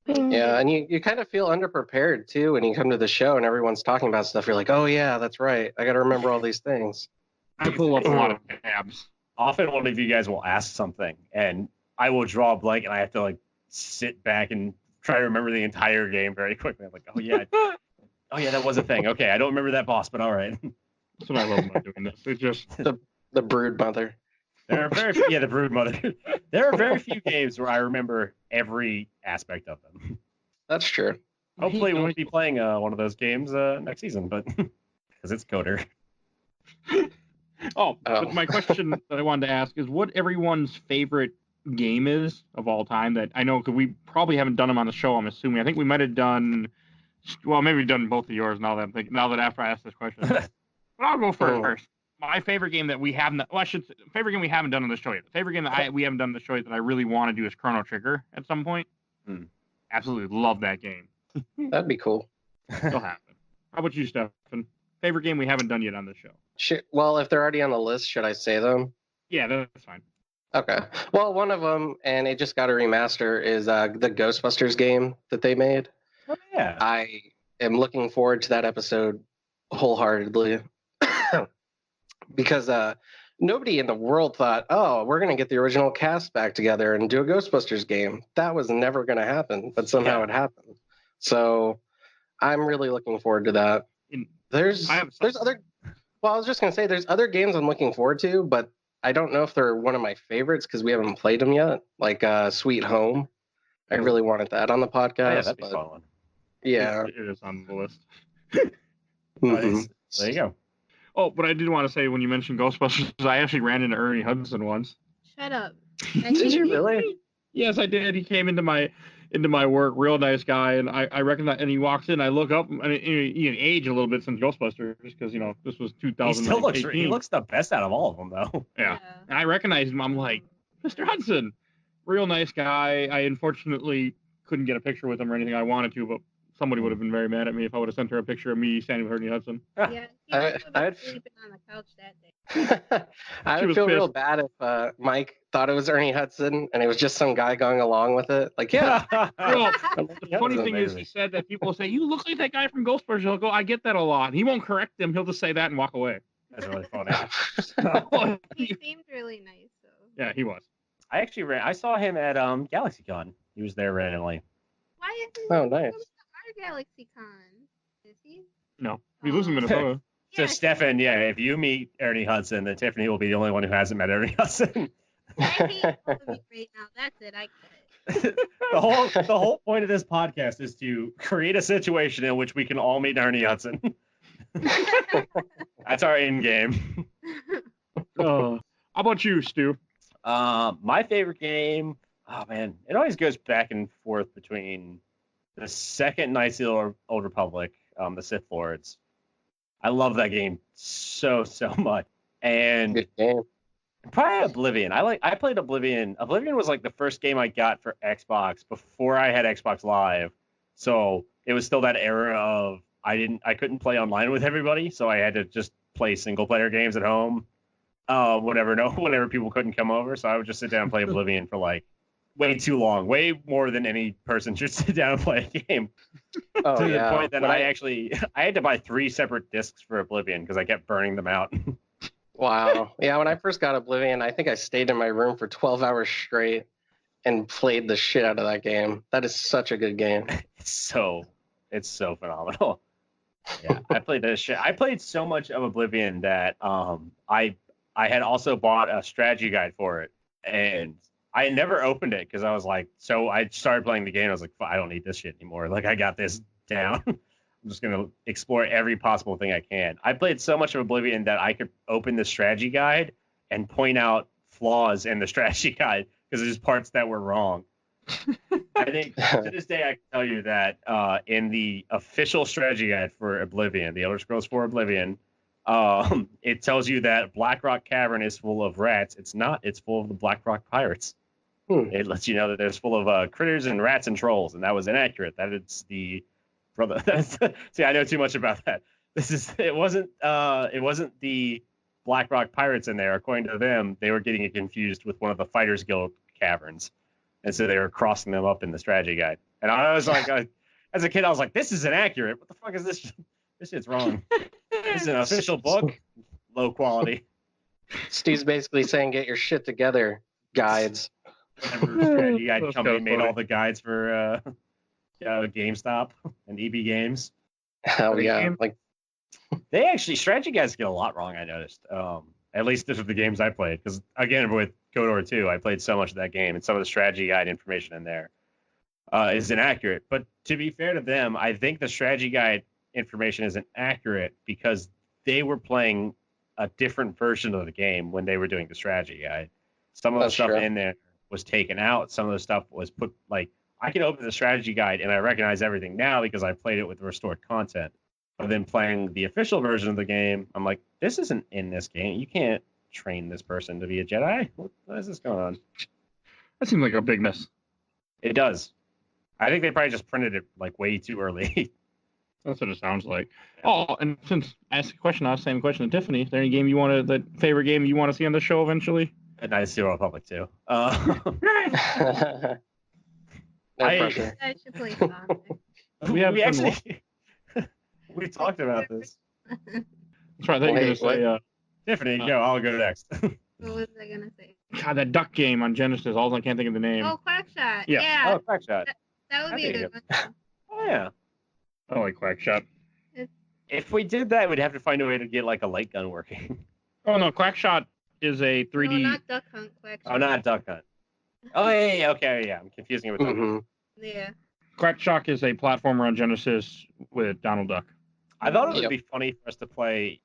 Yeah, and you kind of feel underprepared too when you come to the show and everyone's talking about stuff. You're like, oh yeah, that's right. I got to remember all these things. I pull up a lot of tabs. Often one of you guys will ask something and I will draw a blank and I have to sit back and try to remember the entire game very quickly. I'm like, oh yeah, that was a thing. Okay, I don't remember that boss, but all right. That's what I love about doing this. It's just the brood mother. There are the brood mother. There are very few games where I remember every aspect of them. That's true. Hopefully we'll be playing one of those games next season, but because it's Coder. But my question that I wanted to ask is what everyone's favorite game is of all time that I know because we probably haven't done them on the show. I'm assuming. I think we might have done. Well, maybe we've done both of yours now that I'm thinking. Now that after I asked this question, but I'll go first. My favorite game that we haven't. Well, I should say, favorite game we haven't done on the show yet. The favorite game that we haven't done on the show yet that I really want to do is Chrono Trigger at some point. Absolutely love that game. That'd be cool. It'll happen. How about you, Stefan? Favorite game we haven't done yet on the show? Well, if they're already on the list, should I say them? Yeah, that's fine. Okay. Well, one of them, and it just got a remaster, is the Ghostbusters game that they made. Oh, yeah. I am looking forward to that episode wholeheartedly because nobody in the world thought, oh, we're going to get the original cast back together and do a Ghostbusters game. That was never going to happen, but somehow it happened. So I'm really looking forward to that. There's other. Well, I was just going to say there's other games I'm looking forward to, but I don't know if they're one of my favorites because we haven't played them yet. Like Sweet Home. I really wanted that on the podcast. Yeah, that'd be fun. Yeah. It is on the list. Nice. There you go. Oh, but I did want to say when you mentioned Ghostbusters, I actually ran into Ernie Hudson once. Shut up. Did you really? Yes, I did. He came into my work, real nice guy, and I recognize. And he walks in. I look up, and he had aged a little bit since Ghostbusters because this was 2018. He looks the best out of all of them, though. Yeah. And I recognized him. I'm like, Mr. Hudson, real nice guy. I unfortunately couldn't get a picture with him or anything I wanted to, but somebody would have been very mad at me if I would have sent her a picture of me standing with Ernie Hudson. Yeah, he was sleeping on the couch that day. I would feel real bad if Mike thought it was Ernie Hudson and it was just some guy going along with it. Like, yeah. The funny thing is, he said that people say, you look like that guy from Ghostbusters. He'll go, I get that a lot. He won't correct them. He'll just say that and walk away. That's really funny. He seemed really nice. So. Yeah, he was. I saw him at GalaxyCon. He was there randomly. Why isn't Oh, nice. our GalaxyCon? Is he? No, he lives in Minnesota. So, Stefan, if you meet Ernie Hudson, then Tiffany will be the only one who hasn't met Ernie Hudson. I hate all of you right now. That's it. I quit. The whole point of this podcast is to create a situation in which we can all meet Ernie Hudson. That's our end game. How about you, Stu? My favorite game, oh man, it always goes back and forth between the second Knights of the Old Republic, the Sith Lords. I love that game so much. And good game. Probably Oblivion. I played Oblivion. Oblivion was like the first game I got for Xbox before I had Xbox Live. So it was still that era of I couldn't play online with everybody, so I had to just play single player games at home. Whenever people couldn't come over, so I would just sit down and play Oblivion for like way too long, way more than any person should sit down and play a game. Oh, to the point that I had to buy 3 separate discs for Oblivion because I kept burning them out. Wow. Yeah, when I first got Oblivion, I think I stayed in my room for 12 hours straight and played the shit out of that game. That is such a good game. It's It's so phenomenal. Yeah, I played this shit. I played so much of Oblivion that I had also bought a strategy guide for it, and I never opened it because I was like, so I started playing the game. I was like, I don't need this shit anymore. Like, I got this down. I'm just gonna explore every possible thing I can. I played so much of Oblivion that I could open the strategy guide and point out flaws in the strategy guide because there's parts that were wrong. I think to this day I can tell you that in the official strategy guide for Oblivion, the Elder Scrolls 4 Oblivion, it tells you that Blackrock Cavern is full of rats. It's not. It's full of the Blackrock pirates. It lets you know that there's full of critters and rats and trolls, and that was inaccurate. That it's the brother. See, I know too much about that. It wasn't the Blackrock pirates in there. According to them, they were getting it confused with one of the Fighters Guild caverns. And so they were crossing them up in the strategy guide. And I was like, as a kid, I was like, this is inaccurate. What the fuck is this? This shit's wrong. This is an official book. Low quality. Steve's basically saying, get your shit together, guides. Whenever strategy guide company made all the guides for GameStop and EB Games. Hell yeah. Like, they actually, strategy guides get a lot wrong, I noticed. At least this was the games I played. Because, again, with KOTOR 2, I played so much of that game, and some of the strategy guide information in there is inaccurate. But to be fair to them, I think the strategy guide information isn't accurate because they were playing a different version of the game when they were doing the strategy guide. Some of the stuff in there was taken out. Some of the stuff was put, like, I can open the strategy guide and I recognize everything now because I played it with restored content. But then playing the official version of the game, I'm like, this isn't in this game. You can't train this person to be a Jedi. What is this going on? That seems like a big mess. It does. I think they probably just printed it like way too early. That's what it sounds like. Oh, and since I asked a question, I was saying a question to Tiffany. Is there any game you want to, the favorite game you want to see on the show eventually? And Knights of the Old Republic too. No pressure. I should play Sonic. We actually we talked about this. That's right. I thought you were going to say Tiffany, go. I'll go next. What was I gonna say? God, that duck game on Genesis. All I can't think of the name. Oh, Quackshot. Yeah. Yeah. Oh, Quackshot. That would be a good one. Oh yeah. I like Quackshot. If we did that, we'd have to find a way to get like a light gun working. Oh no, Quackshot is a 3D. No, not Duck Hunt. Quackshot. Oh, not Duck Hunt. Oh yeah, okay, yeah. I'm confusing it with Duck Hunt. Yeah. Quackshot is a platformer on Genesis with Donald Duck. I thought it would be funny for us to play.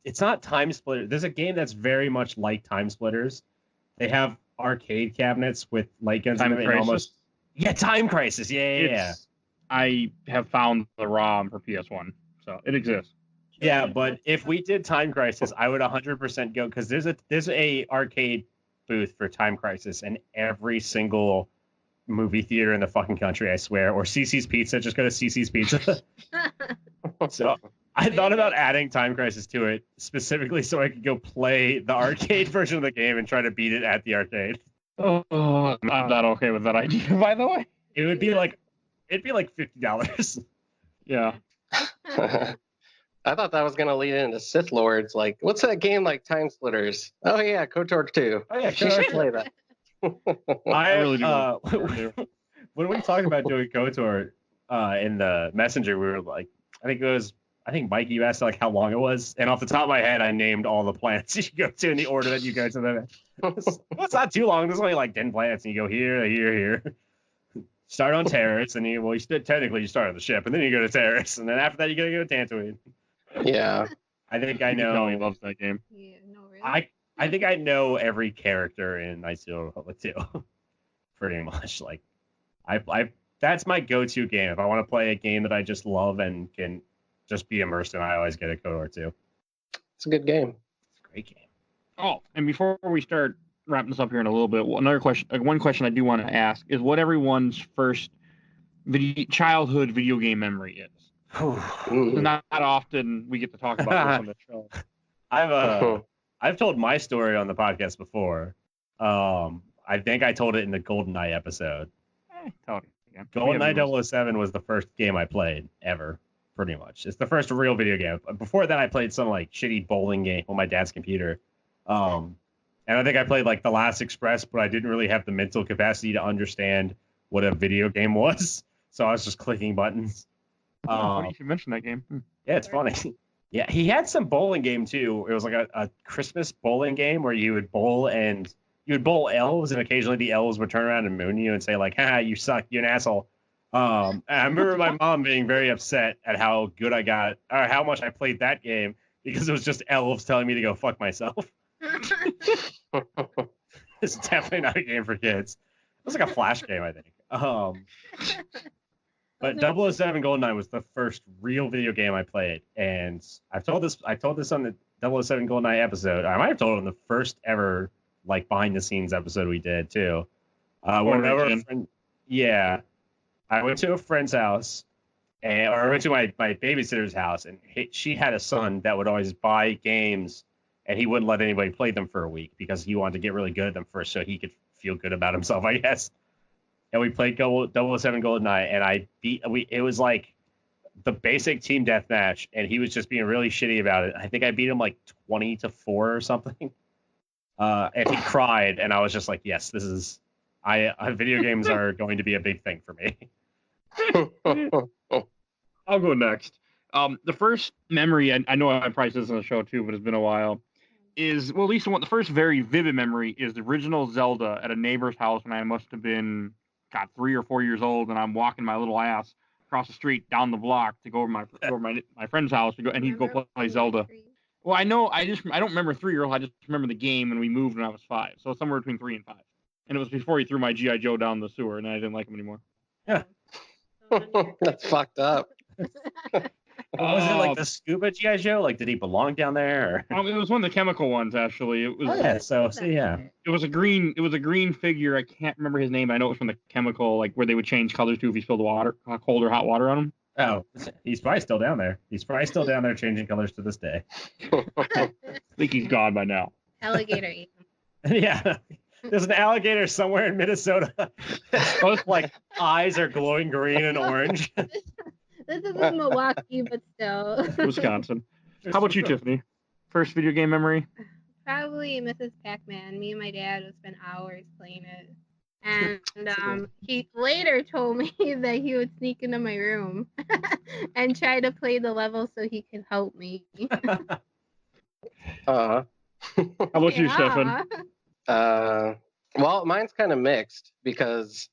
It's not Time Splitter. There's a game that's very much like Time Splitters. They have arcade cabinets with light guns Time in them. Crisis? Almost. Yeah, Time Crisis. Yeah. I have found the ROM for PS1, so it exists. Yeah, but if we did Time Crisis, I would 100% go because there's a arcade booth for Time Crisis in every single movie theater in the fucking country, I swear. Or CC's Pizza. Just go to CC's Pizza. So I thought about adding Time Crisis to it specifically so I could go play the arcade version of the game and try to beat it at the arcade. Oh, I'm not okay with that idea, by the way. It'd be like $50. Yeah. I thought that was going to lead into Sith Lords. Like, what's that game like Time Splitters? Oh, yeah, KOTOR 2. Oh, yeah, You should play that. I really do. When we talked about doing KOTOR in the messenger, we were like, I think Mike, you asked like how long it was, and off the top of my head, I named all the planets you go to in the order that you go to them. It's not too long. There's only like 10 planets, and you go here, here, here. Start on Terrace, and technically you start on the ship, and then you go to Terrace, and then after that you gotta go to Tatooine. Yeah. I think I know. He loves that game. Yeah, no, really. I think I know every character in Knights of the Old Republic too. Pretty much. Like, I that's my go-to game. If I want to play a game that I just love and can just be immersed in, I always get a KOTOR 2. It's a good game. It's a great game. Oh, and before we start wrapping this up here in a little bit, one question I do want to ask is what everyone's first childhood video game memory is. Not often we get to talk about this on the show. I've told my story on the podcast before. I think I told it in the GoldenEye episode. Tell it again. GoldenEye 007 was the first game I played ever, pretty much. It's the first real video game. Before that, I played some like shitty bowling game on my dad's computer. And I think I played like The Last Express, but I didn't really have the mental capacity to understand what a video game was. So I was just clicking buttons. Funny you should mention that game. Yeah, it's funny. Yeah, he had some bowling game too. It was like a Christmas bowling game where you would bowl and you would bowl elves, and occasionally the elves would turn around and moon you and say like, "Ha, you suck, you're an asshole." And I remember my mom being very upset at how good I got, or how much I played that game, because it was just elves telling me to go fuck myself. It's definitely not a game for kids. It was like a flash game, I think. But 007 GoldenEye was the first real video game I played, and I told this on the 007 GoldenEye episode. I might have told it on the first ever like behind the scenes episode we did too. I went to a friend's house, or I went to my babysitter's house, and she had a son that would always buy games, and he wouldn't let anybody play them for a week because he wanted to get really good at them first, so he could feel good about himself, I guess. And we played 007 GoldenEye, and it was like the basic team deathmatch, and he was just being really shitty about it. I think I beat him like 20-4 or something. And he cried, and I was just like, yes, this is video games are going to be a big thing for me. I'll go next. The first memory, I know I probably said this on the show too, but it's been a while, is, well, at least the first very vivid memory is the original Zelda at a neighbor's house when I must have been, 3 or 4 years old, and I'm walking my little ass across the street down the block to go over my friend's house to go, and he'd go play Zelda. Well, I know, I don't remember 3-year-old. I just remember the game, and we moved when I was 5, so somewhere between 3 and 5. And it was before he threw my GI Joe down the sewer, and I didn't like him anymore. Yeah, That's fucked up. was it like the scuba GI Joe? Like, did he belong down there? Or? It was one of the chemical ones, actually. It was. Oh, yeah. So yeah. It was a green figure. I can't remember his name. I know it was from the chemical, like where they would change colors to if you spilled water, cold or hot water on him. Oh, he's probably still down there. He's probably still down there changing colors to this day. I think he's gone by now. Alligator ate him. Yeah. There's an alligator somewhere in Minnesota. Both like eyes are glowing green and orange. This is in Milwaukee, but still. Wisconsin. How about you, Tiffany? First video game memory? Probably Mrs. Pac-Man. Me and my dad would spend hours playing it. And he later told me that he would sneak into my room and try to play the level so he could help me. How about you, Stefan? Well, mine's kind of mixed because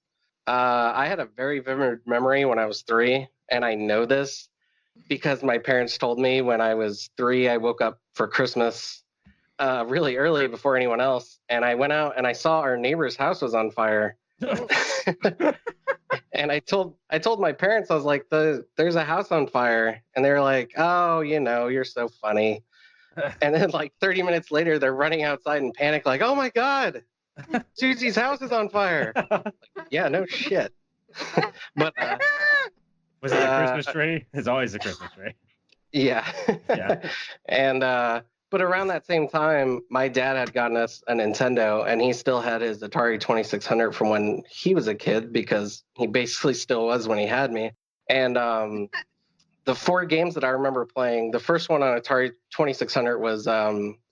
I had a very vivid memory when I was 3, and I know this because my parents told me when I was 3, I woke up for Christmas really early before anyone else, and I went out and I saw our neighbor's house was on fire. And I told my parents, I was like, there's a house on fire, and they were like, oh, you're so funny. And then like 30 minutes later, they're running outside in panic, like, oh my God, Susie's house is on fire. Like, yeah, no shit. But was it a Christmas tree? It's always a Christmas tree. Yeah. Yeah. And but around that same time, my dad had gotten us a Nintendo, and he still had his Atari 2600 from when he was a kid, because he basically still was when he had me. And the 4 games that I remember playing, the first one on Atari 2600 was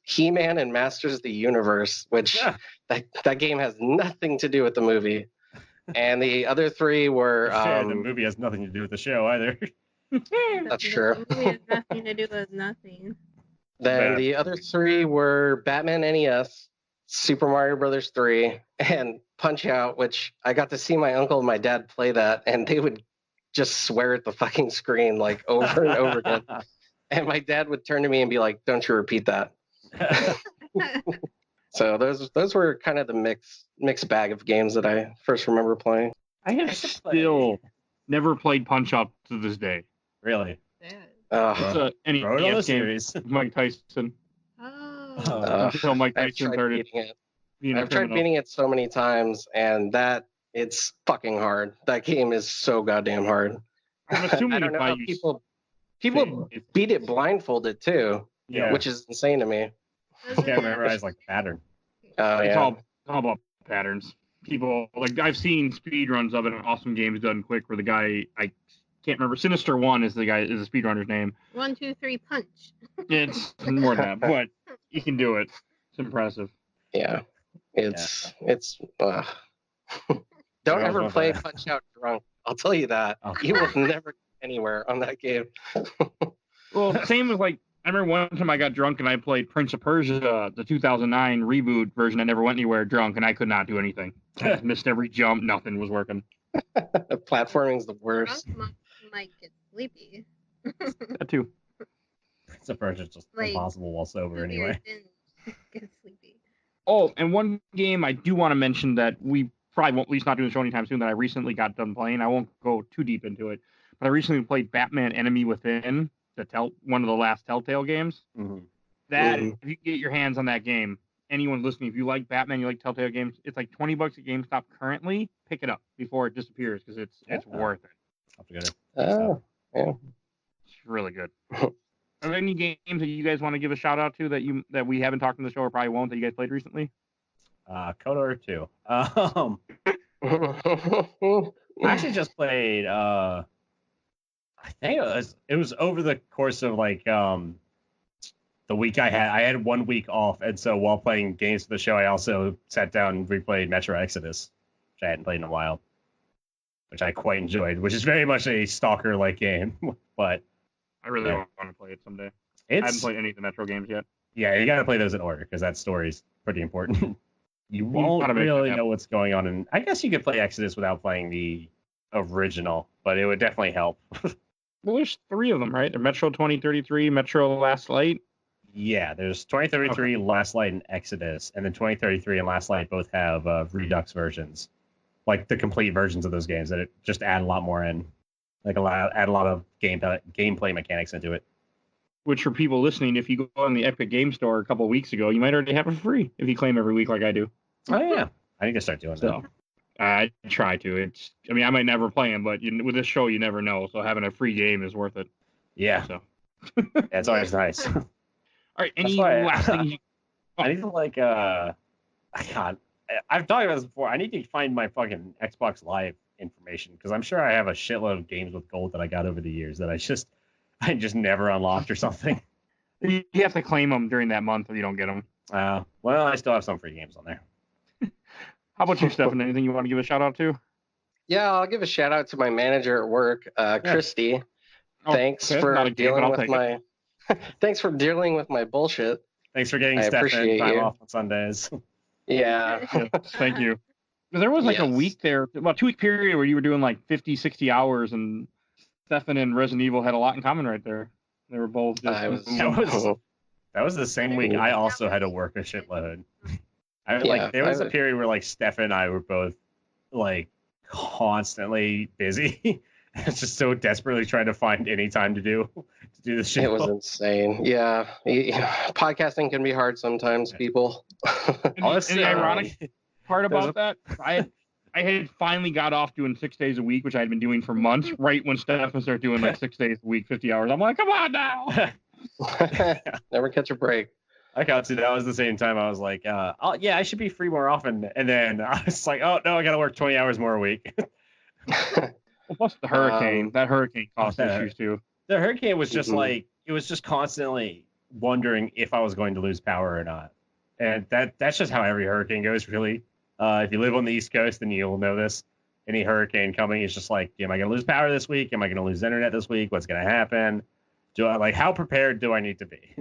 He-Man and Masters of the Universe, which that game has nothing to do with the movie. And the other 3 were... the movie has nothing to do with the show either. That's true. The movie has nothing to do with nothing. Then the other 3 were Batman NES, Super Mario Brothers 3, and Punch-Out!, which I got to see my uncle and my dad play that, and they would just swear at the fucking screen like over and over again. And my dad would turn to me and be like, don't you repeat that. So those were kind of the mixed bag of games that I first remember playing. I have still never played Punch-Out! To this day. Really? It's any game series. Mike Tyson. Until Mike Tyson started. I've tried beating it so many times, and it's fucking hard. That game is so goddamn hard. I'm assuming I don't know how people beat it blindfolded too, which is insane to me. I can't memorize like the pattern. It's all about patterns. People, like, I've seen speed runs of it in awesome games done quick where the guy, I can't remember, Sinister One is the speedrunner's name. 1, 2, 3, punch. It's more than that, but you can do it. It's impressive. Yeah, it's don't ever play Punch-Out! Drunk. I'll tell you that. You will never get anywhere on that game. Well, same with like, I remember one time I got drunk and I played Prince of Persia, the 2009 reboot version. I never went anywhere drunk and I could not do anything. I just missed every jump. Nothing was working. Platforming's the worst. Drunk might get sleepy. That too. Prince of Persia is just Like, impossible while sober anyway. Get sleepy. Oh, and one game I do want to mention that we probably won't, at least not doing the show anytime soon, that I recently got done playing. I won't go too deep into it, but I recently played Batman Enemy Within, one of the last Telltale games. Mm-hmm. That, if you get your hands on that game, anyone listening, if you like Batman, you like Telltale games, it's like $20 at GameStop currently. Pick it up before it disappears because it's worth it. I'll have to get it. Oh, yeah. It's really good. Are there any games that you guys want to give a shout out to that we haven't talked in the show or probably won't that you guys played recently? KOTOR 2. I actually just played. I think it was over the course of like the week I had 1 week off, and so while playing games for the show, I also sat down and replayed Metro Exodus, which I hadn't played in a while, which I quite enjoyed, which is very much a stalker-like game, but I really want to play it someday. I it's haven't played any of the Metro games yet. yeah, you got to play those in order because that story's pretty important. You won't gotta make really that know what's going on, and I guess you could play Exodus without playing the original, but it would definitely help. Well, there's 3 of them, right? The Metro 2033, Metro Last Light. Yeah, there's 2033, Last Light, and Exodus, and then 2033 and Last Light both have Redux versions, like the complete versions of those games that it just add a lot more in, like add a lot of gameplay mechanics into it. Which for people listening, if you go on the Epic Game Store a couple of weeks ago, you might already have it for free if you claim every week like I do. Oh yeah, I need to start doing So I try to. I mean, I might never play them, but with this show, you never know. So having a free game is worth it. Yeah, So it's always nice. all right, any That's why last things? I need to like God, I've talked about this before. I need to find my fucking Xbox Live information because I'm sure I have a shitload of games with gold that I got over the years that I just never unlocked or something. You have to claim them during that month if you don't get them. Well, I still have some free games on there. How about you, Stefan? Anything you want to give a shout out to? Yeah, I'll give a shout out to my manager at work, Christy. Oh, Thanks okay. for Not a game, but dealing I'll with take my. Thanks for dealing with my bullshit. Thanks for getting I Stefan appreciate time you. off on Sundays. Yeah. Yes, thank you. There was like a Yes. week there, about 2 week period where you were doing like 50, 60 hours, and Stefan and Resident Evil had a lot in common right there. They were both just. I was. That was the same week I also had to work a shitload. There was a period where like Stefan and I were both like constantly busy. It's just so desperately trying to find any time to do the show. It was insane. Yeah. Podcasting can be hard sometimes, people. And the ironic part about that, I had finally got off doing 6 days a week, which I had been doing for months, right when Stefan started doing like 6 days a week, 50 hours. I'm like, come on now. Never catch a break. I got to. That was the same time I was like, oh yeah, I should be free more often. And then I was like, oh no, I got to work 20 hours more a week. Well, plus the hurricane. That hurricane caused issues too. The hurricane was just like, it was just constantly wondering if I was going to lose power or not. And that's just how every hurricane goes, really. If you live on the East Coast, then you'll know this. Any hurricane coming is just like, am I going to lose power this week? Am I going to lose internet this week? What's going to happen? How prepared do I need to be?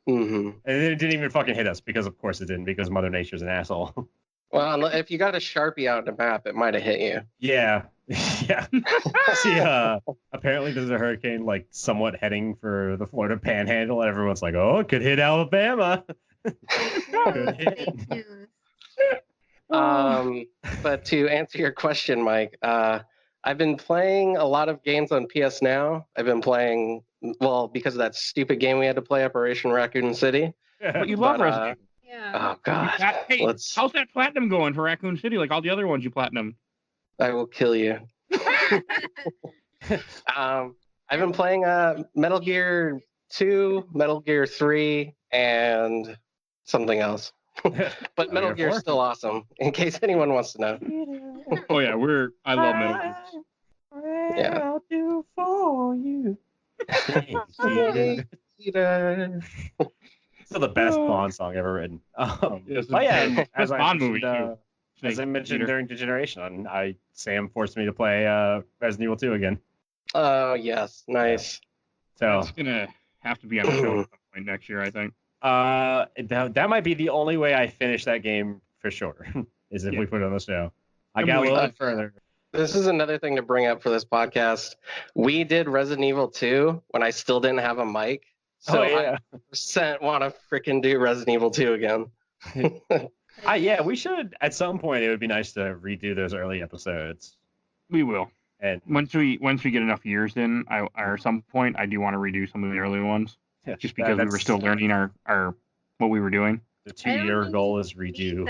Mm-hmm. And then it didn't even fucking hit us because, of course, it didn't because Mother Nature's an asshole. Well, if you got a Sharpie out on the map, it might have hit you. Yeah. Yeah. See, apparently there's a hurricane like somewhat heading for the Florida Panhandle. Everyone's like, oh, it could hit Alabama. Good hit. But to answer your question, Mike, I've been playing a lot of games on PS Now. I've been playing, well, because of that stupid game we had to play, Operation Raccoon City. But you love Resident Evil. Yeah. Oh, God. Hey, how's that platinum going for Raccoon City? Like all the other ones you platinum. I will kill you. I've been playing Metal Gear 2, Metal Gear 3, and something else. But Metal Gear is still awesome, in case anyone wants to know. Oh yeah, I love Metal Gear. Yeah. I'll do for you. Still the best Bond song ever written. Yes, But yeah, and best as Bond movie too. as I mentioned during Degeneration, Sam forced me to play Resident Evil 2 again. Oh yes, nice. So It's gonna have to be on the show at some point next year, I think. that might be the only way I finish that game for sure, is if we put it on the show. I got a little bit further. This is another thing to bring up for this podcast. We did Resident Evil 2 when I still didn't have a mic. So I want to freaking do Resident Evil 2 again. Yeah, we should at some point. It would be nice to redo those early episodes. We will. And once we get enough years in, or at some point, I do want to redo some of the early ones, just because we were still learning our what we were doing. The 2-year goal is redo.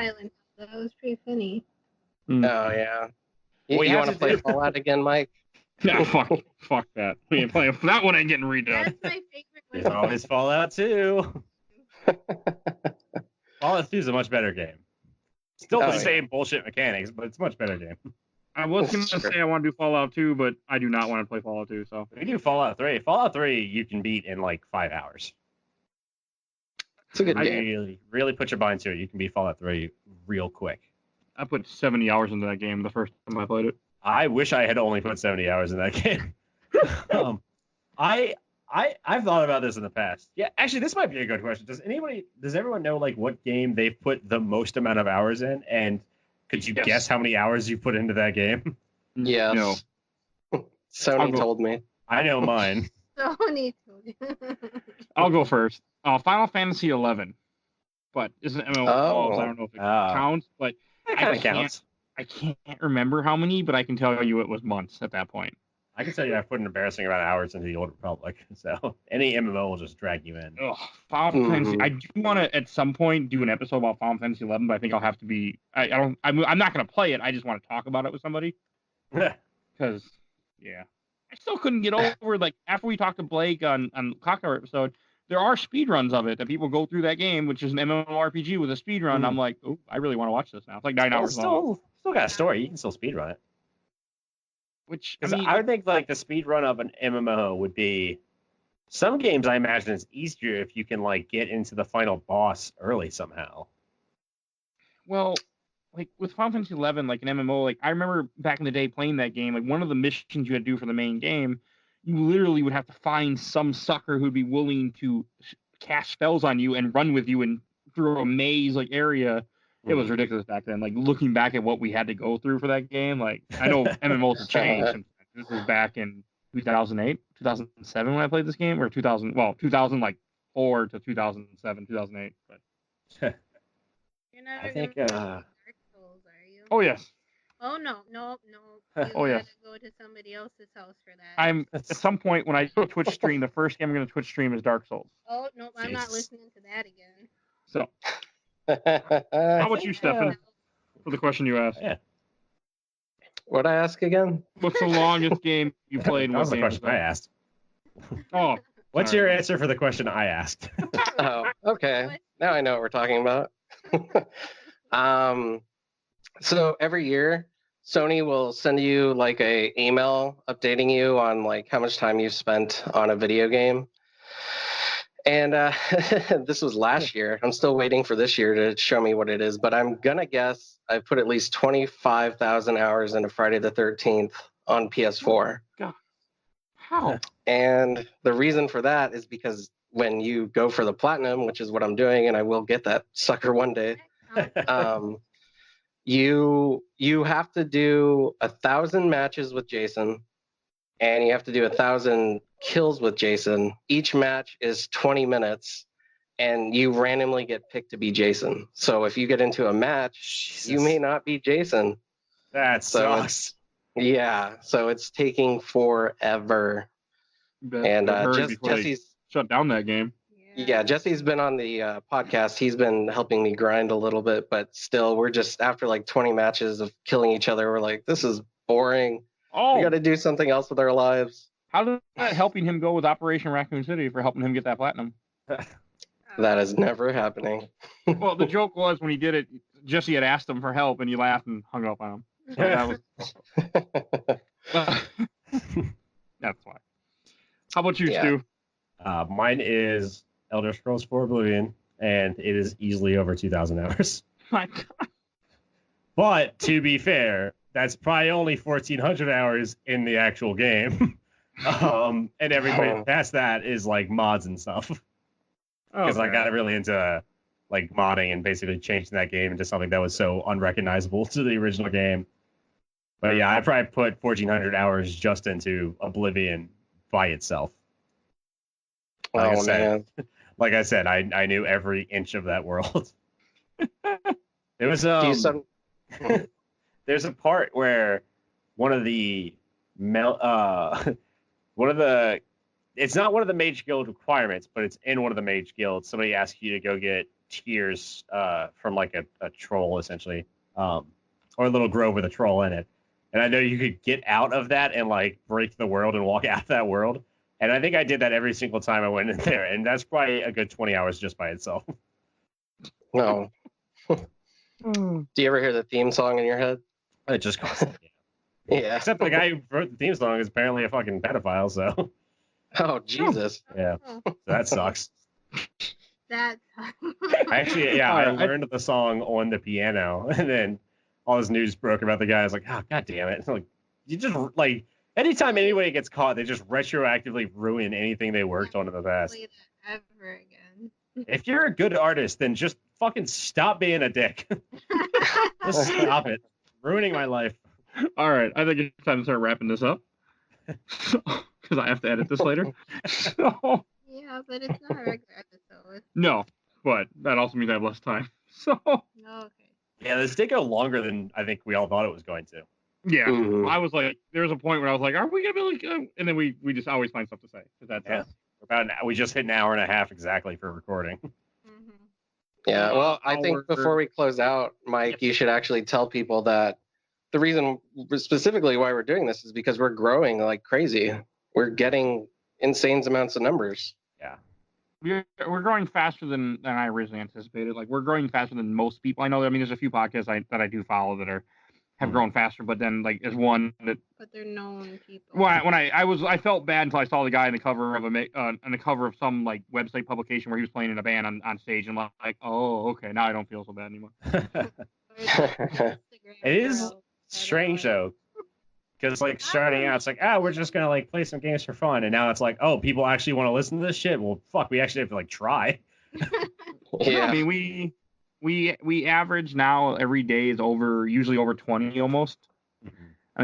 That was pretty funny. Oh yeah. You want to play Fallout again, Mike? No, fuck that. We ain't playing that one. Ain't getting redone. That's my favorite one. There's always Fallout 2. Fallout 2 is a much better game. Still the same bullshit mechanics, but it's a much better game. I was going to say I want to do Fallout 2, but I do not want to play Fallout 2. So we do Fallout 3. Fallout 3 you can beat in like 5 hours. It's a good game. Really put your mind to it. You can beat Fallout 3 real quick. I put 70 hours into that game the first time I played it. I wish I had only put 70 hours in that game. I've thought about this in the past. Yeah, actually, this might be a good question. Does everyone know like what game they've put the most amount of hours in? And could you guess how many hours you put into that game? Yes. No. Sony told me. I know mine. Sony told you. I'll go first. Final Fantasy 11, but isn't MMO? So I don't know if it counts, but it kind of counts. I can't remember how many, but I can tell you it was months at that point. I can tell you I've put an embarrassing amount of hours into the Old Republic, so any MMO will just drag you in. Final Fantasy. I do want to at some point do an episode about Final Fantasy 11, but I think I'll have to be. I'm not going to play it. I just want to talk about it with somebody. Because I still couldn't get over like after we talked to Blake on Cocktail episode. There are speed runs of it that people go through that game, which is an MMORPG with a speed run. I'm like, oh, I really want to watch this now. It's like 9 hours long. Still got a story. You can still speed run it. Which I would think like the speed run of an MMO would be some games. I imagine it's easier if you can like get into the final boss early somehow. Well, like with Final Fantasy 11, like an MMO, like I remember back in the day playing that game. Like one of the missions you had to do for the main game, you literally would have to find some sucker who'd be willing to cast spells on you and run with you and through a maze like area. It was ridiculous back then. Like looking back at what we had to go through for that game, like I know MMOs have changed. This was back in 2008, 2007 when I played this game, or 2004 to 2007, 2008. But You're not I think. Dark Souls, are you? Oh yes. Oh no. Oh yes. Go to somebody else's house for that. I'm at some point when I Twitch stream, the first game I'm going to Twitch stream is Dark Souls. Oh no, I'm not listening to that again. So. How about you, Stefan, for the question you asked? Yeah. What'd I ask again? What's the longest game you played? That was the question I asked. Oh. What's your answer for the question I asked? Oh, okay. Now I know what we're talking about. So every year, Sony will send you like a email updating you on like how much time you've spent on a video game. And this was last year. I'm still waiting for this year to show me what it is, but I'm gonna guess I put at least 25,000 hours into Friday the 13th on PS4. God. How? And the reason for that is because when you go for the platinum, which is what I'm doing, and I will get that sucker one day, you have to do 1,000 matches with Jason, and you have to do 1,000 kills with Jason. Each match is 20 minutes, and you randomly get picked to be Jason. So if you get into a match, you may not be Jason. That sucks. Yeah, so it's taking forever. And Jesse's shut down that game. Yeah, Jesse's been on the podcast. He's been helping me grind a little bit, but still, we're just after like 20 matches of killing each other. We're like, this is boring. We got to do something else with our lives. How did that helping him go with Operation Raccoon City for helping him get that platinum? That is never happening. Well, the joke was when he did it, Jesse had asked him for help, and he laughed and hung up on him. So that was... That's why. How about you, Stu? Mine is Elder Scrolls 4 Oblivion, and it is easily over 2,000 hours. My God. But to be fair, that's probably only 1,400 hours in the actual game. And everything past that is like mods and stuff. Because I got really into like modding and basically changing that game into something that was so unrecognizable to the original game. But yeah, I probably put 1,400 hours just into Oblivion by itself. Like I said, I knew every inch of that world. It was there's a part where one of the it's not one of the mage guild requirements, but it's in one of the mage guilds. Somebody asks you to go get tears from like a troll essentially, or a little grove with a troll in it. And I know you could get out of that and like break the world and walk out of that world. And I think I did that every single time I went in there, and that's probably a good 20 hours just by itself. No. Do you ever hear the theme song in your head? It just constantly. Yeah. Except the guy who wrote the theme song is apparently a fucking pedophile, so. Oh, Jesus. Yeah. So that sucks. That sucks. Actually, I learned the song on the piano, and then all this news broke about the guy. I was like, oh, God damn it. Like, you just, like, anytime anybody gets caught, they just retroactively ruin anything they worked on in the past. Play that ever again. If you're a good artist, then just fucking stop being a dick. Just stop it. Ruining my life. All right, I think it's time to start wrapping this up. Because I have to edit this later. So, yeah, but it's not a regular episode. No, but that also means I have less time. So. Okay. Yeah, this did go longer than I think we all thought it was going to. Yeah, I was like, there was a point where I was like, are we gonna be able to go? And then we just always find stuff to say. That's we just hit an hour and a half exactly for recording. Mm-hmm. Yeah, well, I think before we close out, Mike, you should actually tell people that the reason specifically why we're doing this is because we're growing like crazy. We're getting insane amounts of numbers. Yeah. We're growing faster than I originally anticipated. Like, we're growing faster than most people. I know, I mean, there's a few podcasts that I do follow that have grown faster, but then, like, there's one that... But they're known people. When I felt bad until I saw the guy in the cover of some, like, website publication where he was playing in a band on stage, and like, oh, okay, now I don't feel so bad anymore. It is strange, though. Because, like, starting out, it's like, we're just going to, like, play some games for fun. And now it's like, oh, people actually want to listen to this shit? Well, fuck, we actually have to, like, try. Yeah. I mean, we average now every day is usually over 20 almost. Mm-hmm. I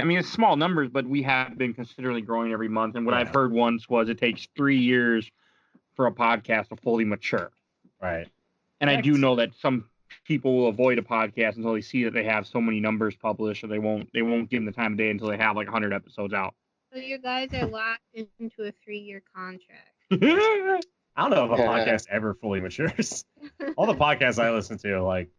mean, it's small numbers, but we have been considerably growing every month. And what I've heard once was it takes 3 years for a podcast to fully mature. Right. And I do know that some people will avoid a podcast until they see that they have so many numbers published, or they won't give them the time of day until they have like 100 episodes out. So you guys are locked into a 3-year contract. I don't know if a podcast ever fully matures. All the podcasts I listen to, like,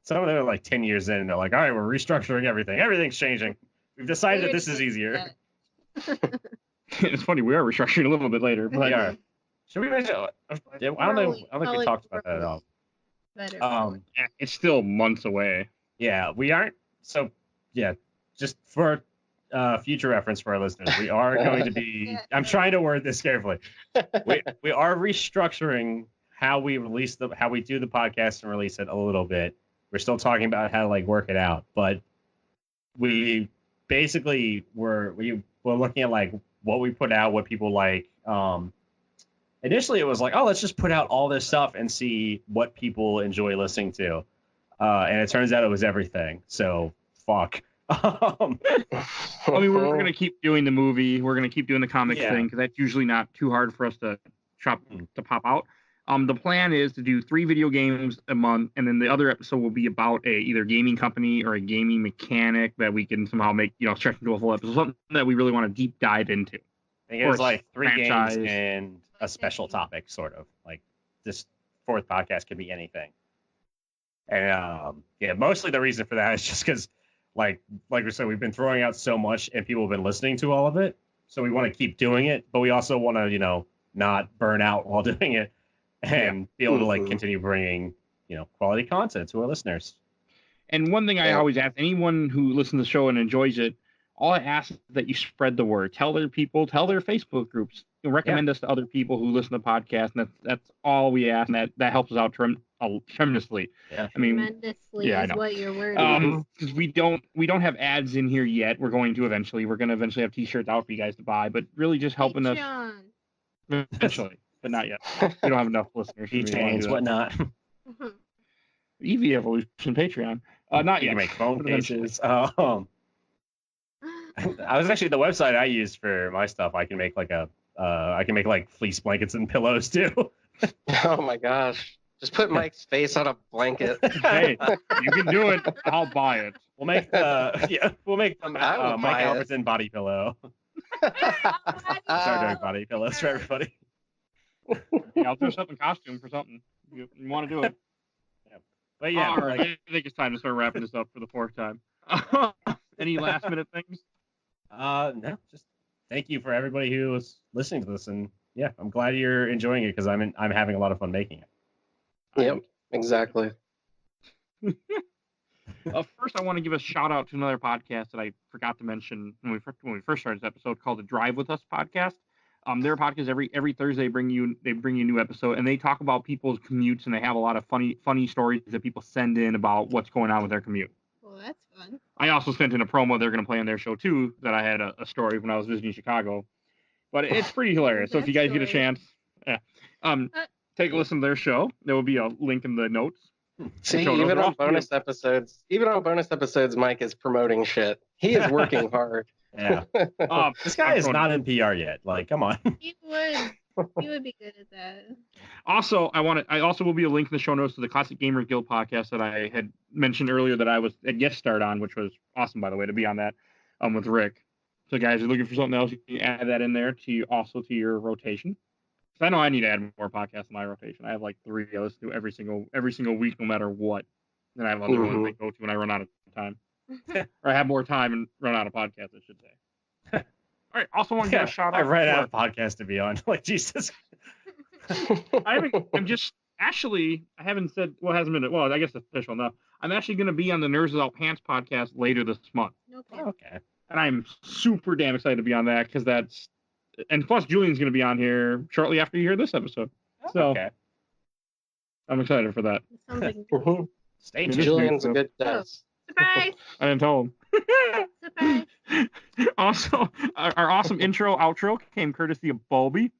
some of them are like 10 years in, and they're like, all right, we're restructuring everything. Everything's changing. We've decided that this is easier. It's funny, we are restructuring a little bit later. But... We are. Should we mention? I don't think we talked about that at all. It's still months away. Yeah, we aren't. So, yeah, just for future reference for our listeners, we are going to be. I'm trying to word this carefully. We are restructuring how we do the podcast and release it a little bit. We're still talking about how to like work it out, but we basically we're looking at like what we put out, what people like. Initially, it was like, oh, let's just put out all this stuff and see what people enjoy listening to. And it turns out it was everything. So, fuck. I mean, we're going to keep doing the movie. We're going to keep doing the comics thing because that's usually not too hard for us to pop out. The plan is to do 3 video games a month, and then the other episode will be about either gaming company or a gaming mechanic that we can somehow make, stretch into a full episode, something that we really want to deep dive into. I think it was like 3 games and a special topic, sort of. Like, this 4th podcast could be anything. And, mostly the reason for that is just because, like we said, we've been throwing out so much, and people have been listening to all of it. So we want to keep doing it, but we also want to, not burn out while doing it and be able to, like, continue bringing, quality content to our listeners. And one thing I always ask anyone who listens to the show and enjoys it, all I ask is that you spread the word. Tell their people, tell their Facebook groups, recommend us to other people who listen to podcasts, and that's all we ask, and that helps us out tremendously. Yeah. I mean, tremendously I is know. what your word is. Because we don't have ads in here yet. We're going to eventually. We're going to eventually have T-shirts out for you guys to buy, but really just helping us eventually, but not yet. We don't have enough listeners. Keychains, whatnot. EV Evolution Patreon. Not You yet. can make phone But eventually. cases. I was actually the website I use for my stuff. I can make like fleece blankets and pillows too. Oh my gosh. Just put Mike's face on a blanket. Hey, you can do it. I'll buy it. We'll make the Mike buy it. Albertin body pillow. Start doing body pillows for everybody. Yeah, I'll dress up in costume for something. You want to do it? Yeah. But yeah, all right. I think it's time to start wrapping this up for the 4th time. Any last minute things? No, just thank you for everybody who was listening to this, and yeah, I'm glad you're enjoying it because I'm having a lot of fun making it. Yep, exactly. First, I want to give a shout out to another podcast that I forgot to mention when we first started this episode, called the Drive With Us podcast. Their podcast every Thursday they bring you a new episode, and they talk about people's commutes, and they have a lot of funny stories that people send in about what's going on with their commute. Well, that's fun. I also sent in a promo they're going to play on their show too, that I had a story when I was visiting Chicago, but it's pretty hilarious. So if you guys get a chance, take a listen to their show. There will be a link in the notes. See, even on bonus episodes, Mike is promoting shit. He is working hard. Yeah. This guy is not in PR yet. Like, come on. He would be good at that. Also, I also will be a link in the show notes to the Classic Gamers Guild podcast that I had mentioned earlier that I was a guest starred on, which was awesome, by the way, to be on that with Rick. So guys, if you're looking for something else, you can add that in there to your rotation. Because I know I need to add more podcasts in my rotation. I have like 3 I listen to every single week, no matter what. Then I have other ones that go to when I run out of time. Or I have more time and run out of podcasts, I should say. All right. Also want to give a shout out. I ran out of podcasts to be on. Like, Jesus. I haven't said, well, it hasn't been, well, I guess it's official enough. I'm actually going to be on the Nerds Without Pants podcast later this month. Okay. And I'm super damn excited to be on that because and plus Julian's going to be on here shortly after you hear this episode. So okay. I'm excited for that. Stay tuned. Julian's a good guest. Surprise! I didn't tell him. Surprise! Also, our awesome intro outro came courtesy of Bulby,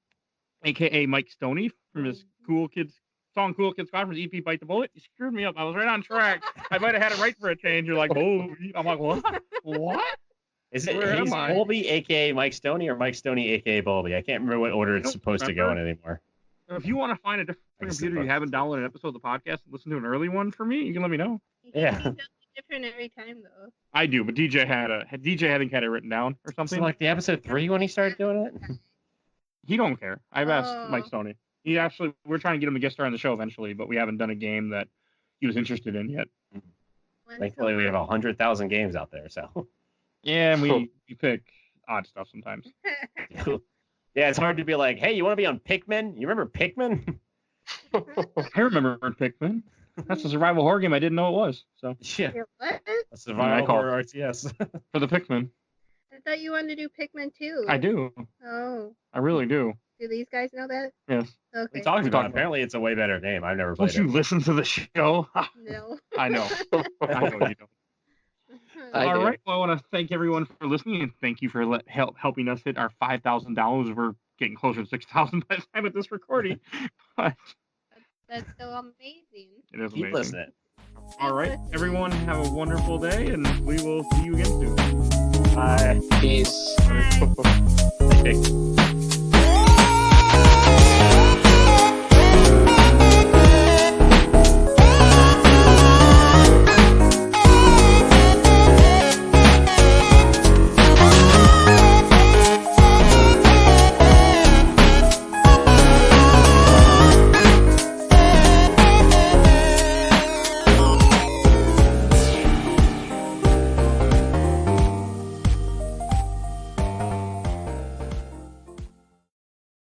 aka Mike Stoney, from his Cool Kids Conference EP Bite the Bullet. You screwed me up. I was right on track. I might have had it right for a change. You're like, Bulby. I'm like, what? What? Is it Bulby, aka Mike Stoney, or Mike Stoney, aka Bulby? I can't remember what order it's supposed to go in anymore. If you want to find a different computer you haven't downloaded an episode of the podcast and listen to an early one for me, you can let me know. Yeah. Different every time though. I do, but DJ hadn't had it written down or something. So like the episode 3 when he started doing it. He don't care. I've asked Mike Stoney. We're trying to get him to guest star on the show eventually, but we haven't done a game that he was interested in yet. Thankfully, we have 100,000 games out there, so. Yeah, and we pick odd stuff sometimes. Yeah, it's hard to be like, hey, you want to be on Pikmin? You remember Pikmin? I remember Pikmin. That's a survival horror game I didn't know it was. So yeah, what? a survival horror RTS for the Pikmin. I thought you wanted to do Pikmin too. I do. Oh. I really do. Do these guys know that? Yes. Okay. We talked about it. Apparently, it's a way better game. I've never played it. Don't you listen to the show? No. I know. I know you don't. All right. Well, I want to thank everyone for listening, and thank you for helping us hit our $5,000. We're getting closer to 6,000 by the time of this recording. But that's so amazing. It is Keep amazing. listening. All right, everyone, have a wonderful day, and we will see you again soon. Bye. Peace. Bye.